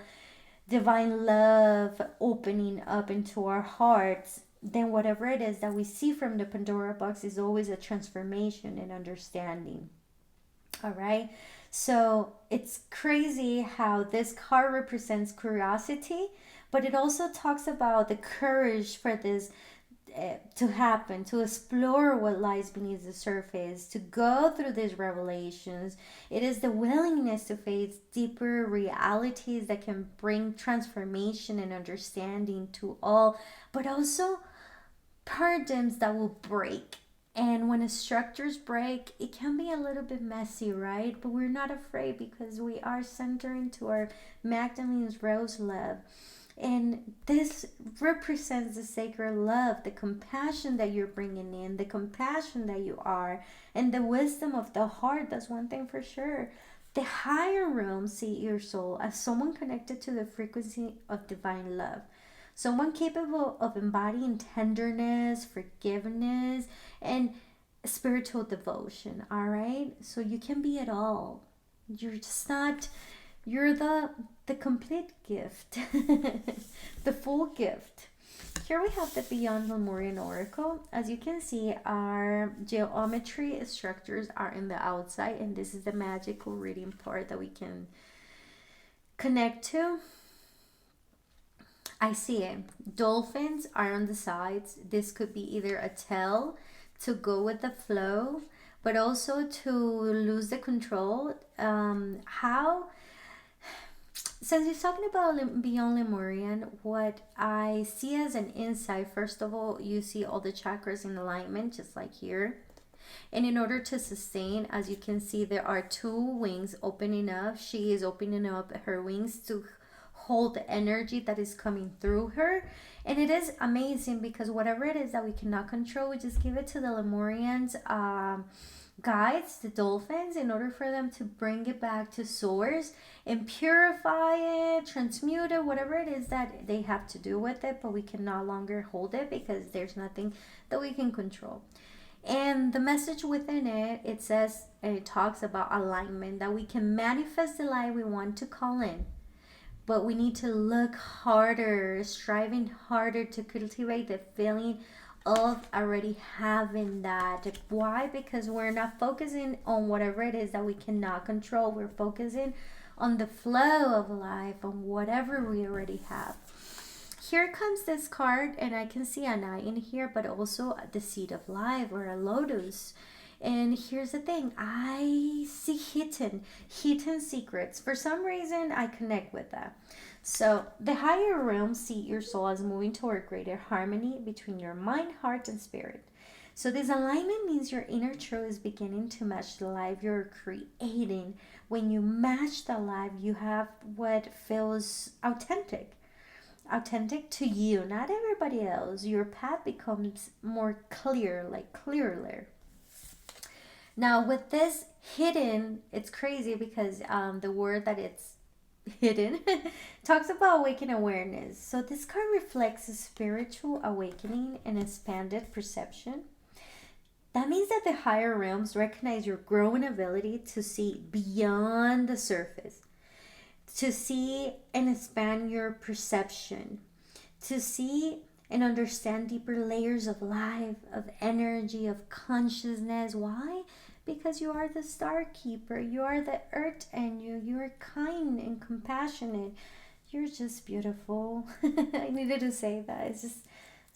divine love opening up into our hearts, then whatever it is that we see from the Pandora box is always a transformation and understanding. All right. So it's crazy how this card represents curiosity, but it also talks about the courage for this to happen, to explore what lies beneath the surface, to go through these revelations. It is the willingness to face deeper realities that can bring transformation and understanding to all, but also paradigms that will break. And when structures break, it can be a little bit messy, right? But we're not afraid, because we are centering to our Magdalene's Rose love. And this represents the sacred love, the compassion that you're bringing in, the compassion that you are, and the wisdom of the heart. That's one thing for sure. The higher realms see your soul as someone connected to the frequency of divine love. Someone capable of embodying tenderness, forgiveness, and spiritual devotion, all right? So you can be it all. You're just not, you're the complete gift, the full gift. Here we have the Beyond Lemurian Oracle. As you can see, our geometry structures are in the outside, and this is the magical reading part that we can connect to. I see it. Dolphins are on the sides. This could be either a tail to go with the flow, but also to lose the control. Since you're talking about Beyond Lemurian, what I see as an insight, first of all, you see all the chakras in alignment, just like here. And in order to sustain, as you can see, there are two wings opening up. She is opening up her wings to hold the energy that is coming through her. And it is amazing, because whatever it is that we cannot control, we just give it to the Lemurians guides, the dolphins, in order for them to bring it back to source and purify it, transmute it, whatever it is that they have to do with it. But we can no longer hold it, because there's nothing that we can control. And the message within it, it says, and it talks about alignment, that we can manifest the life we want to call in, but we need to look harder, striving harder to cultivate the feeling of already having that. Why? Because we're not focusing on whatever it is that we cannot control. We're focusing on the flow of life, on whatever we already have. Here comes this card, and I can see an eye in here, but also the seed of life, or a lotus. And here's the thing, I see hidden secrets. For some reason, I connect with that. So the higher realms see your soul as moving toward greater harmony between your mind, heart, and spirit. So this alignment means your inner truth is beginning to match the life you're creating. When you match the life, you have what feels authentic to you, not everybody else. Your path becomes more clear, like clearer. Now with this hidden, it's crazy, because the word that it's hidden talks about awakened awareness. So this card reflects a spiritual awakening and expanded perception. That means that the higher realms recognize your growing ability to see beyond the surface, to see and expand your perception, to see and understand deeper layers of life, of energy, of consciousness. Why? because you are the star keeper. You are the earth, and you are kind and compassionate. You're just beautiful. I needed to say that. It's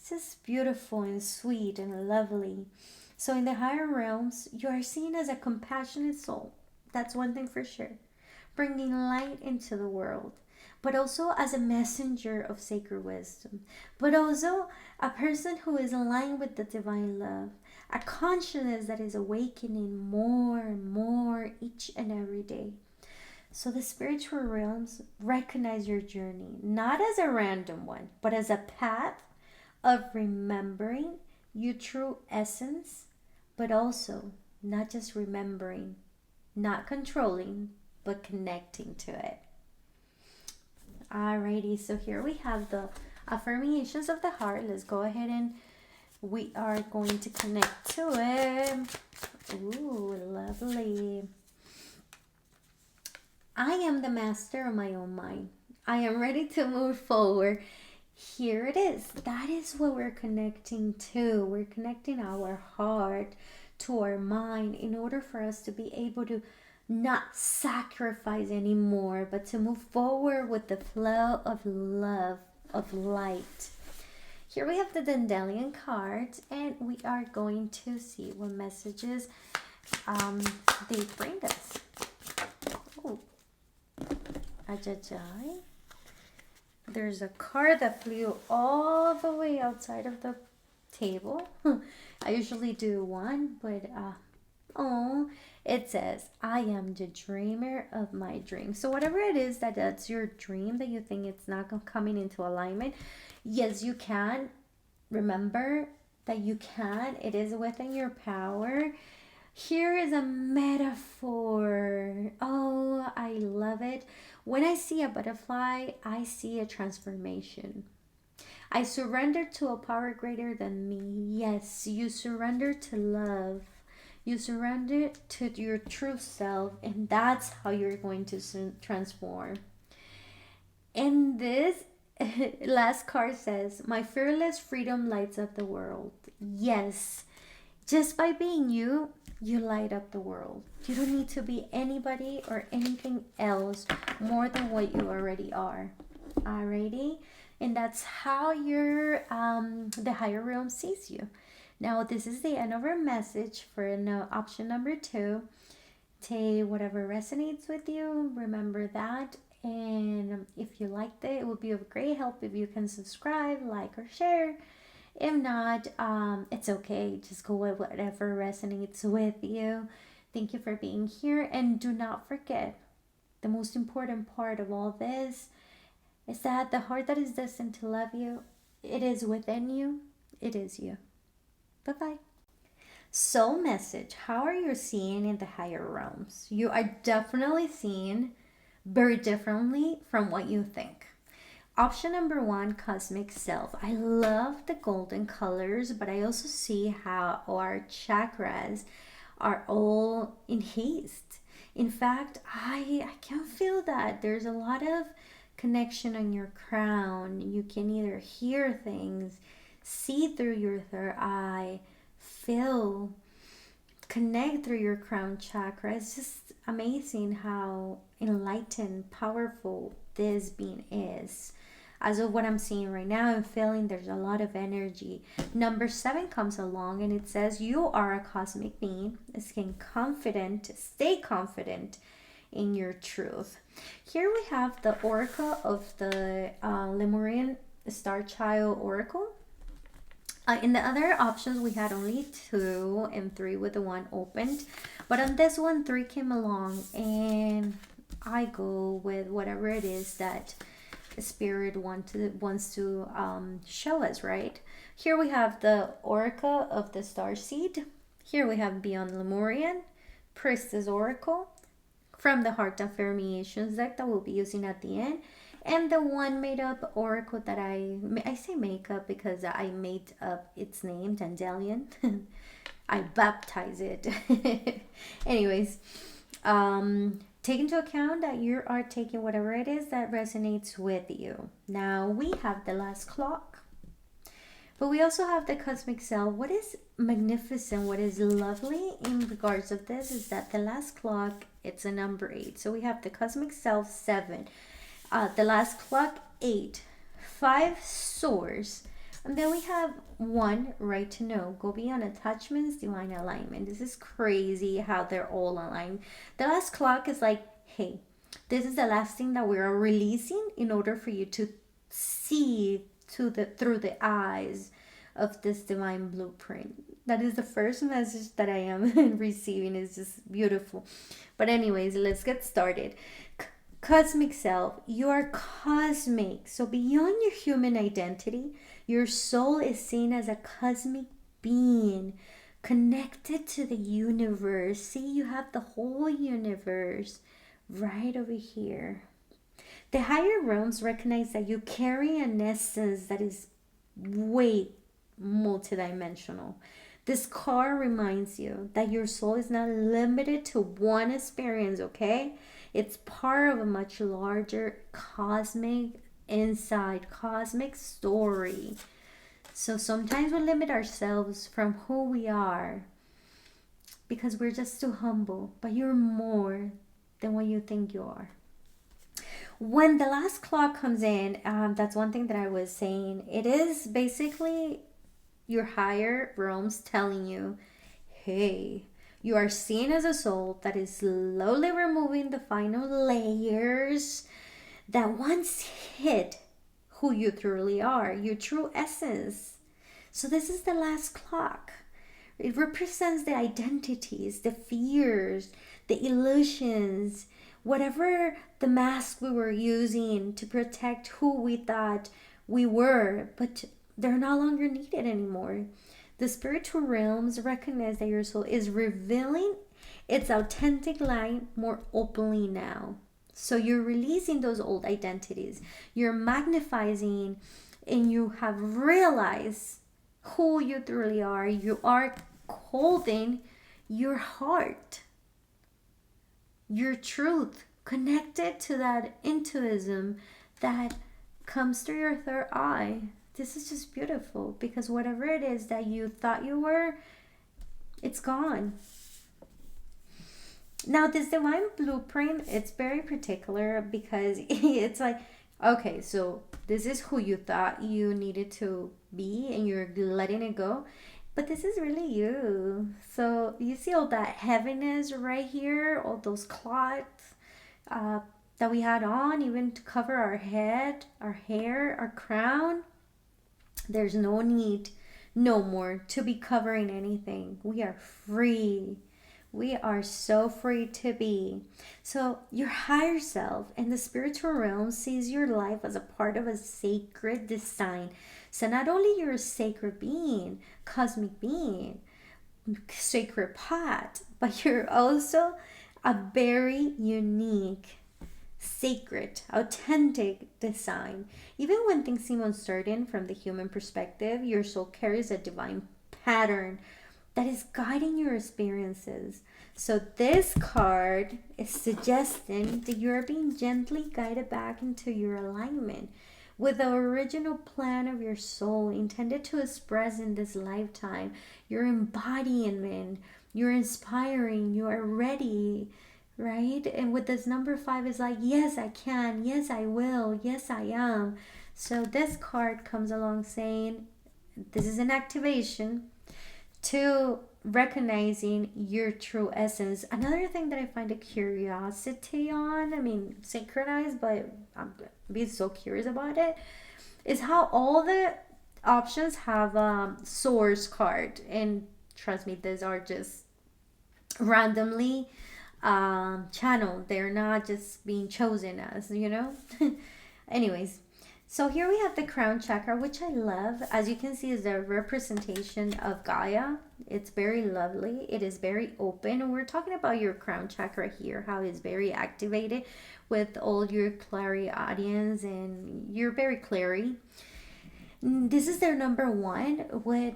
just beautiful and sweet and lovely. So in the higher realms, you are seen as a compassionate soul. That's one thing for sure. Bringing light into the world, but also as a messenger of sacred wisdom, but also a person who is aligned with the divine love, a consciousness that is awakening more and more each and every day. So the spiritual realms recognize your journey not as a random one, but as a path of remembering your true essence, but also not just remembering, not controlling, but connecting to it. Alrighty, so here we have the affirmations of the heart. Let's go ahead and we are going to connect to it. Ooh, lovely. I am the master of my own mind. I am ready to move forward. Here it is. That is what we're connecting to. We're connecting our heart to our mind in order for us to be able to not sacrifice anymore, but to move forward with the flow of love, of light. Here we have the Dandelion cards, and we are going to see what messages they bring us. Oh, ajajai. There's a card that flew all the way outside of the table. I usually do one, but it says, I am the dreamer of my dream. So whatever it is that's your dream that you think it's not coming into alignment, yes, you can. Remember that you can. It is within your power. Here is a metaphor. Oh, I love it. When I see a butterfly, I see a transformation. I surrender to a power greater than me. Yes, you surrender to love. You surrender to your true self, and that's how you're going to transform. And this last card says, my fearless freedom lights up the world. Yes, just by being you, you light up the world. You don't need to be anybody or anything else more than what you already are. Alrighty? And that's how your the higher realm sees you. Now, this is the end of our message for option number 2. Take whatever resonates with you. Remember that. And if you liked it, it would be of great help if you can subscribe, like, or share. If not, it's okay. Just go with whatever resonates with you. Thank you for being here. And do not forget, the most important part of all this is that the heart that is destined to love you, it is within you. It is you. Bye-bye. Soul message. How are you seeing in the higher realms? You are definitely seeing very differently from what you think. Option number 1, cosmic self. I love the golden colors, but I also see how our chakras are all in haste. In fact, I can feel that there's a lot of connection on your crown. You can either hear things, see through your third eye, feel, connect through your crown chakra. It's just amazing how enlightened, powerful this being is. As of what I'm seeing right now, I'm feeling there's a lot of energy. Number 7 comes along and it says you are a cosmic being. Stay confident in your truth. Here we have the Oracle of the Lemurian starchild Oracle. In the other options, we had only 2 and 3 with the 1 opened. But on this one, 3 came along, and I go with whatever it is that Spirit wants to show us, right? Here we have the Oracle of the Starseed. Here we have Beyond Lemurian, Priestess Oracle, from the Heart Affirmations deck that we'll be using at the end. And the one made up oracle that I say make up because I made up its name, Dandelion. I baptize it. Anyways, take into account that you are taking whatever it is that resonates with you. Now we have the last clock. But we also have the cosmic self. What is magnificent, what is lovely in regards of this is that the last clock, it's a number 8. So we have the cosmic self 7, the last clock 8, 5 swords, and then we have 1 right to know. Go beyond attachments, divine alignment. This is crazy how they're all aligned. The last clock is like, hey, this is the last thing that we are releasing in order for you to see through the eyes of this divine blueprint. That is the first message that I am receiving. Is just beautiful. But anyways, let's get started. Cosmic self, you are cosmic. So beyond your human identity, your soul is seen as a cosmic being connected to the universe. See, you have the whole universe right over here. The higher realms recognize that you carry an essence that is way multidimensional. This card reminds you that your soul is not limited to one experience, okay? It's part of a much larger cosmic story. So sometimes we limit ourselves from who we are because we're just too humble, but you're more than what you think you are. When the last clock comes in, that's one thing that I was saying. It is basically your higher realms telling you, hey, you are seen as a soul that is slowly removing the final layers that once hid who you truly are, your true essence. So this is the last clock. It represents the identities, the fears, the illusions, whatever the mask we were using to protect who we thought we were, but they're no longer needed anymore. The spiritual realms recognize that your soul is revealing its authentic light more openly now. So you're releasing those old identities. You're magnifying and you have realized who you truly are. You are holding your heart, your truth, connected to that intuition that comes through your third eye. This is just beautiful because whatever it is that you thought you were, it's gone. Now this divine blueprint, it's very particular because it's like, okay, so this is who you thought you needed to be and you're letting it go. But this is really you. So you see all that heaviness right here, all those clots that we had on, even to cover our head, our hair, our crown. There's no need, no more to be covering anything. We are free. We are so free to be. So your higher self in the spiritual realm sees your life as a part of a sacred design. So not only you're a sacred being, cosmic being, sacred path, but you're also a very unique, sacred, authentic design. Even when things seem uncertain from the human perspective, your soul carries a divine pattern that is guiding your experiences. So this card is suggesting that you're being gently guided back into your alignment with the original plan of your soul intended to express in this lifetime. Your embodiment, you're inspiring, you are ready, right? And with this number 5 is like, yes, I can, yes, I will, yes, I am. So this card comes along saying, this is an activation to recognizing your true essence. Another thing that I find a curiosity on, I mean, synchronized, but I'm being so curious about it, is how all the options have source card. And trust me, these are just randomly channeled. They're not just being chosen as, Anyways, so here we have the crown chakra, which I love. As you can see, is a representation of Gaia. It's very lovely. It is very open. And we're talking about your crown chakra here, how it's very activated with all your clairaudience and you're very clairy. This is their number 1 with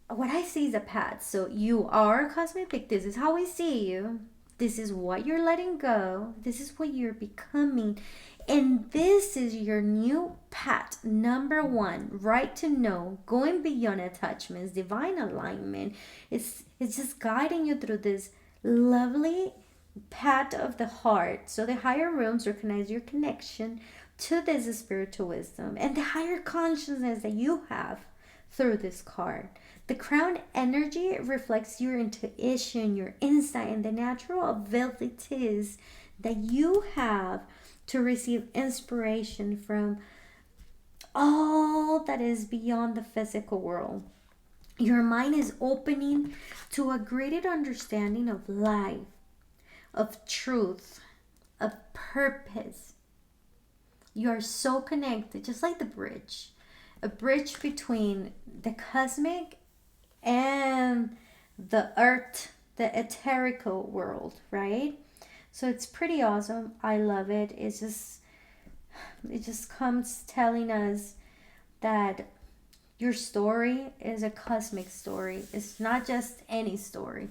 what I see is a path. So you are cosmic. This is how we see you. This is what you're letting go. This is what you're becoming. And this is your new path. Number one, right to know, going beyond attachments, divine alignment. It's just guiding you through this lovely path of the heart. So the higher realms recognize your connection to this spiritual wisdom and the higher consciousness that you have through this card. The crown energy reflects your intuition, your insight, and the natural abilities that you have to receive inspiration from all that is beyond the physical world. Your mind is opening to a greater understanding of life, of truth, of purpose. You are so connected, just like the bridge. A bridge between the cosmic and the earth, the etherical world, right? So it's pretty awesome. I love it. It just comes telling us that your story is a cosmic story. It's not just any story.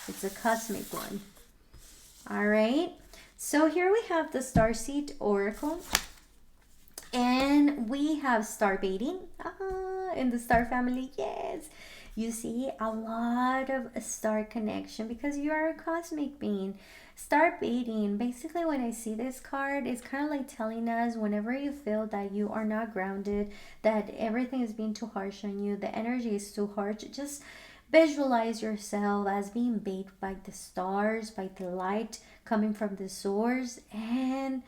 It's a cosmic one. All right. So here we have the Starseed Oracle. And we have star baiting in the star family. Yes. You see a lot of star connection because you are a cosmic being. Star baiting, basically when I see this card, it's kind of like telling us whenever you feel that you are not grounded, that everything is being too harsh on you, the energy is too harsh, just visualize yourself as being bait by the stars, by the light coming from the source, and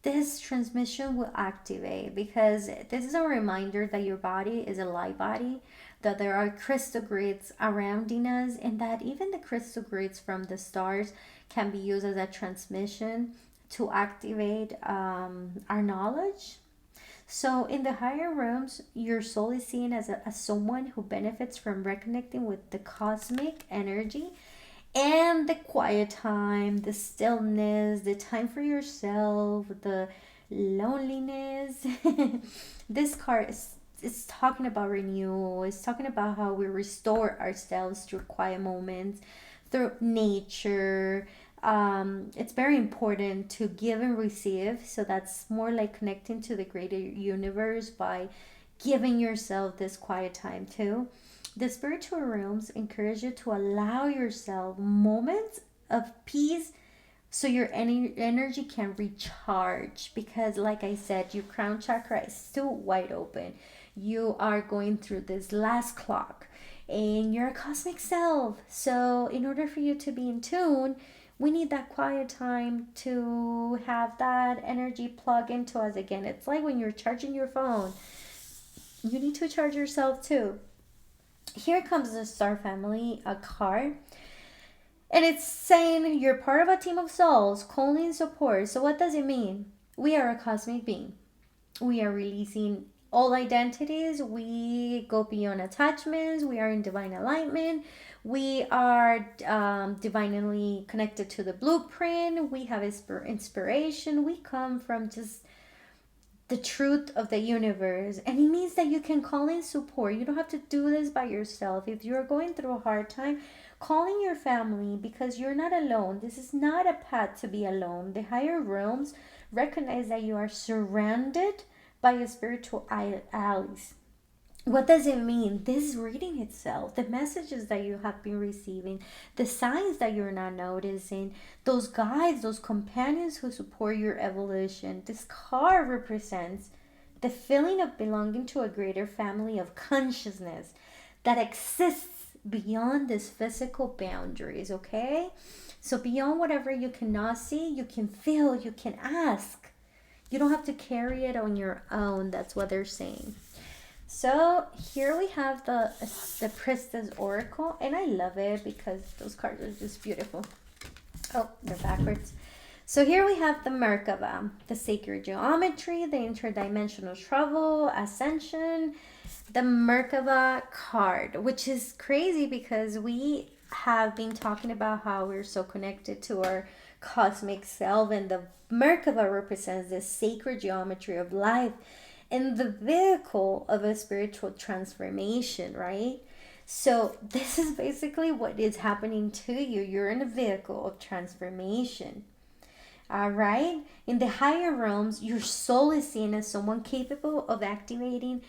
this transmission will activate because this is a reminder that your body is a light body, that there are crystal grids surrounding us, and that even the crystal grids from the stars can be used as a transmission to activate our knowledge. So in the higher realms, your soul is seen as someone who benefits from reconnecting with the cosmic energy and the quiet time, the stillness, the time for yourself, the loneliness. This card is talking about renewal. It's talking about how we restore ourselves through quiet moments, through nature. It's very important to give and receive. So that's more like connecting to the greater universe by giving yourself this quiet time too. The spiritual realms encourage you to allow yourself moments of peace so your energy can recharge, because like I said, your crown chakra is still wide open. You are going through this last clock and you're a cosmic self. So in order for you to be in tune, we need that quiet time to have that energy plug into us again. It's like when you're charging your phone, you need to charge yourself too. Here comes the Star Family, a card. And it's saying you're part of a team of souls, calling support. So what does it mean? We are a cosmic being. We are releasing all identities. We go beyond attachments. We are in divine alignment. We are divinely connected to the blueprint. We have inspiration. We come from just the truth of the universe, and it means that you can call in support. You don't have to do this by yourself. If you're going through a hard time, call in your family because you're not alone. This is not a path to be alone. The higher realms recognize that you are surrounded by your spiritual allies. What does it mean? This is reading itself. The messages that you have been receiving, the signs that you're not noticing, those guides, those companions who support your evolution. This card represents the feeling of belonging to a greater family of consciousness that exists beyond these physical boundaries, okay? So beyond whatever you cannot see, you can feel, you can ask. You don't have to carry it on your own. That's what they're saying. So here we have the Priestess Oracle, and I love it because those cards are just beautiful. Oh, they're backwards. So here we have the Merkaba, the sacred geometry, the interdimensional travel, ascension, the Merkaba card, which is crazy because we have been talking about how we're so connected to our cosmic self, and the Merkaba represents the sacred geometry of life and the vehicle of a spiritual transformation, right? So this is basically what is happening to you. You're in a vehicle of transformation. All right. In the higher realms, your soul is seen as someone capable of activating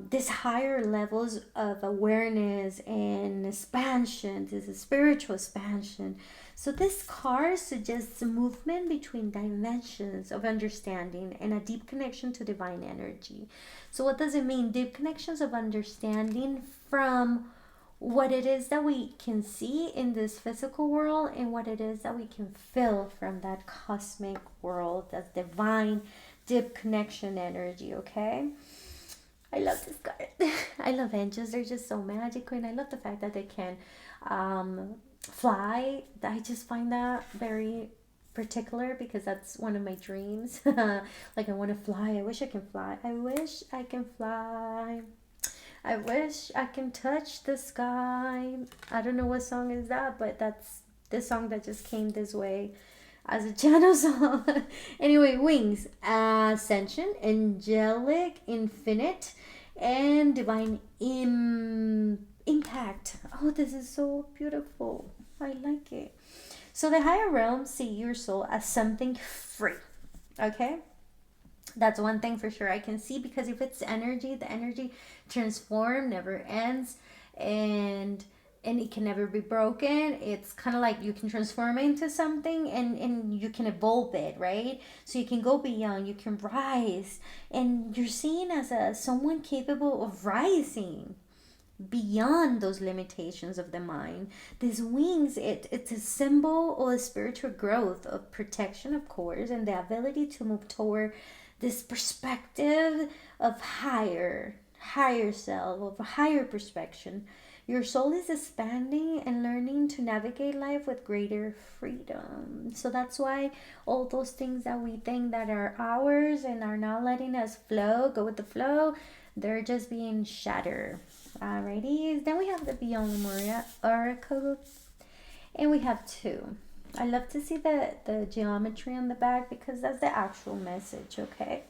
these higher levels of awareness and expansion. This is spiritual expansion. So this card suggests movement between dimensions of understanding and a deep connection to divine energy. So what does it mean? Deep connections of understanding from what it is that we can see in this physical world and what it is that we can feel from that cosmic world, that divine deep connection energy. Okay, I love this card. I love angels. They're just so magical, and I love the fact that they can fly. I just find that very particular because that's one of my dreams. Like, I want to fly. I wish I can fly. I wish I can fly. I wish I can touch the sky. I don't know what song is that, but that's the song that just came this way as a channel song. Anyway, wings, ascension, angelic, infinite, and divine impact. Oh, this is so beautiful. I like it. So the higher realms see your soul as something free. Okay? That's one thing for sure I can see, because if it's energy, the energy transform never ends, and it can never be broken. It's kind of like you can transform into something, and you can evolve it, right? So you can go beyond, you can rise, and you're seen as someone capable of rising beyond those limitations of the mind. These wings, it's a symbol of spiritual growth, of protection, of course, and the ability to move toward this perspective of higher self, of higher perspective. Your soul is expanding and learning to navigate life with greater freedom. So that's why all those things that we think that are ours and are not letting us go with the flow, they're just being shattered. Alrighty, then we have the Beyond Lemuria Oracle, and we have two. I love to see the geometry on the back because that's the actual message, okay?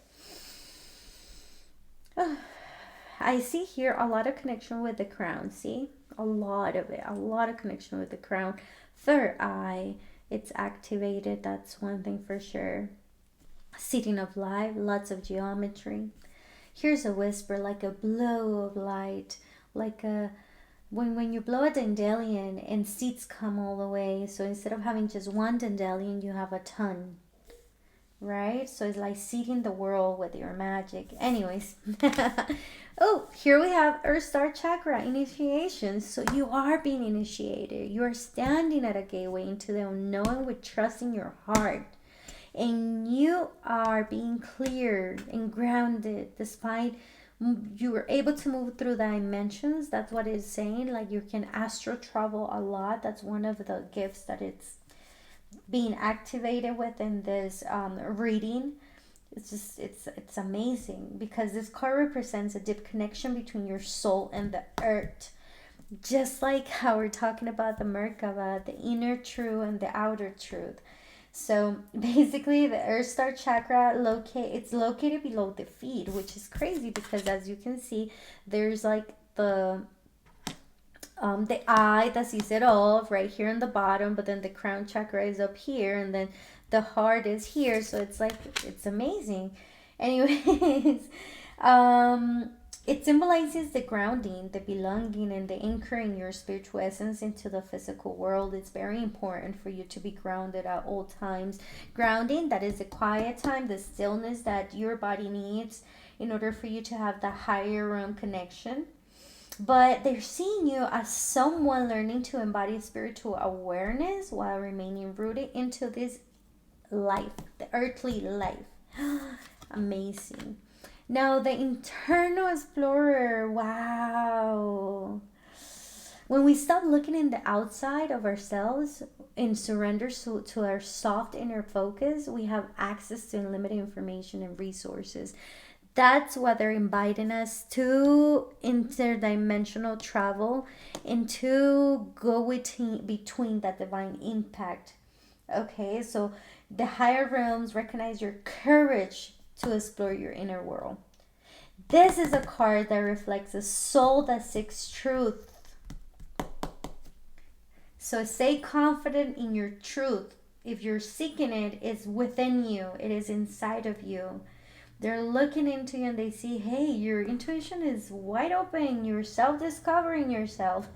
I see here a lot of connection with the crown, see? A lot of it, a lot of connection with the crown. Third eye, it's activated, that's one thing for sure. Seating of life, lots of geometry. Here's a whisper, like a blow of light, like a when you blow a dandelion and seeds come all the way. So instead of having just one dandelion, you have a ton, right? So it's like seeding the world with your magic. Anyways, oh, here we have Earth Star Chakra initiation. So you are being initiated. You are standing at a gateway into the unknown with trust in your heart. And you are being cleared and grounded despite you were able to move through dimensions. That's what it's saying. Like, you can astral travel a lot. That's one of the gifts that it's being activated within this reading. It's just it's amazing because this card represents a deep connection between your soul and the earth, just like how we're talking about the Merkaba, the inner truth and the outer truth. So basically, the Earth Star Chakra it's located below the feet, which is crazy because, as you can see, there's like the eye that sees it all right here in the bottom, but then the crown chakra is up here, and then the heart is here. So it's like, it's amazing. Anyways, it symbolizes the grounding, the belonging, and the anchoring your spiritual essence into the physical world. It's very important for you to be grounded at all times. Grounding, that is the quiet time, the stillness that your body needs in order for you to have the higher realm connection. But they're seeing you as someone learning to embody spiritual awareness while remaining rooted into this life, the earthly life. Amazing. Now, the internal explorer, wow. When we stop looking in the outside of ourselves and surrender to our soft inner focus, we have access to unlimited information and resources. That's what they're inviting us to, interdimensional travel, and to go between that divine impact. Okay, so the higher realms recognize your courage to explore your inner world. This is a card that reflects a soul that seeks truth. So stay confident in your truth. If you're seeking it, it's within you. It is inside of you. They're looking into you and they see, hey, your intuition is wide open. You're self-discovering yourself.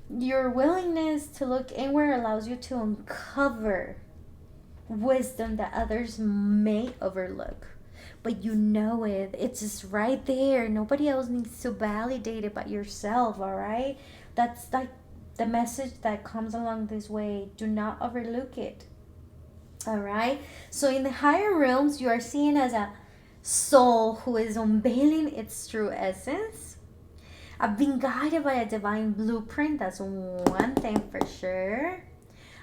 Your willingness to look inward allows you to uncover wisdom that others may overlook. But you know it. It's just right there. Nobody else needs to validate it but yourself, all right? That's like the message that comes along this way. Do not overlook it. All right? So in the higher realms, you are seen as a soul who is unveiling its true essence. I've been guided by a divine blueprint. That's one thing for sure.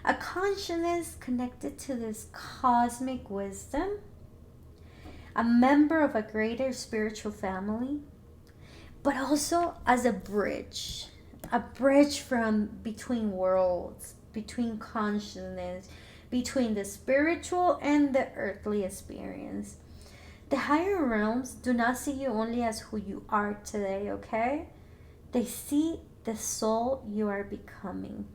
A consciousness connected to this cosmic wisdom. A member of a greater spiritual family. But also as a bridge from between worlds, between consciousness, between the spiritual and the earthly experience. The higher realms do not see you only as who you are today, okay? They see the soul you are becoming,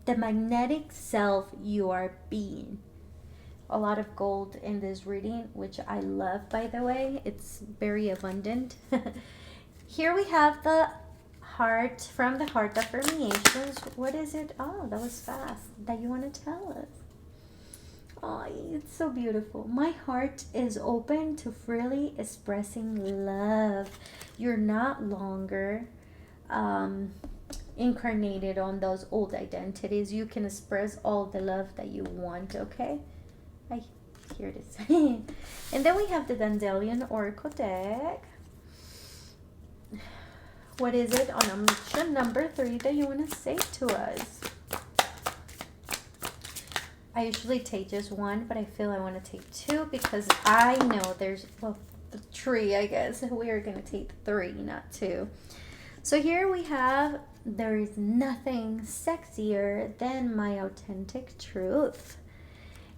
the magnetic self you are being. A lot of gold in this reading, which I love, by the way. It's very abundant. Here we have the heart, from the heart affirmations. What is it? Oh, that was fast. That you want to tell us? Oh, it's so beautiful. My heart is open to freely expressing love. You're not longer incarnated on those old identities. You can express all the love that you want, okay? Here it is. And then we have the Dandelion Oracle deck. What is it on option number 3 that you want to say to us? I usually take just one, but I feel I want to take 2 because I know there's, well, 3, I guess. We are going to take 3, not 2. So here we have, there is nothing sexier than my authentic truth.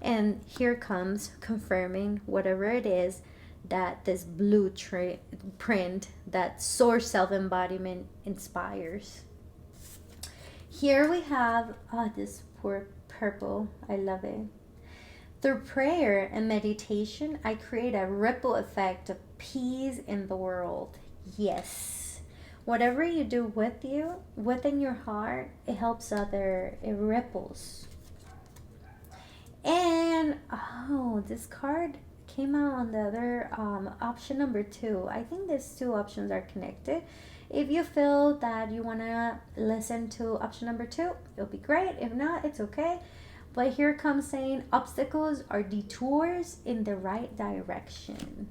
And here comes confirming whatever it is that this blueprint, that source self-embodiment inspires. Here we have this poor purple. I love it. Through prayer and meditation, I create a ripple effect of peace in the world. Yes. Whatever you do with you, within your heart, it helps it ripples. And, oh, this card came out on the other option number 2. I think these 2 options are connected. If you feel that you want to listen to option number 2, it'll be great. If not, it's okay. But here comes saying obstacles are detours in the right direction.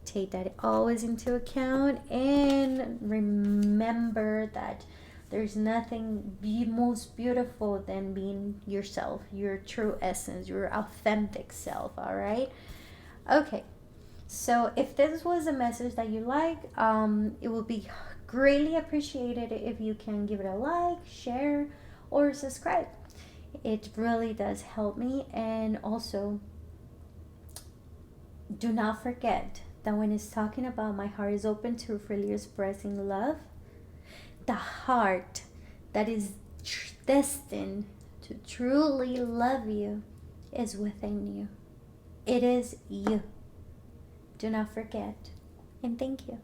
Take that always into account and remember that there's nothing most beautiful than being yourself, your true essence, your authentic self, all right? Okay, so if this was a message that you like, it would be greatly appreciated if you can give it a like, share, or subscribe. It really does help me. And also, do not forget that when it's talking about my heart is open to freely expressing love, the heart that is destined to truly love you is within you. It is you. Do not forget. And thank you.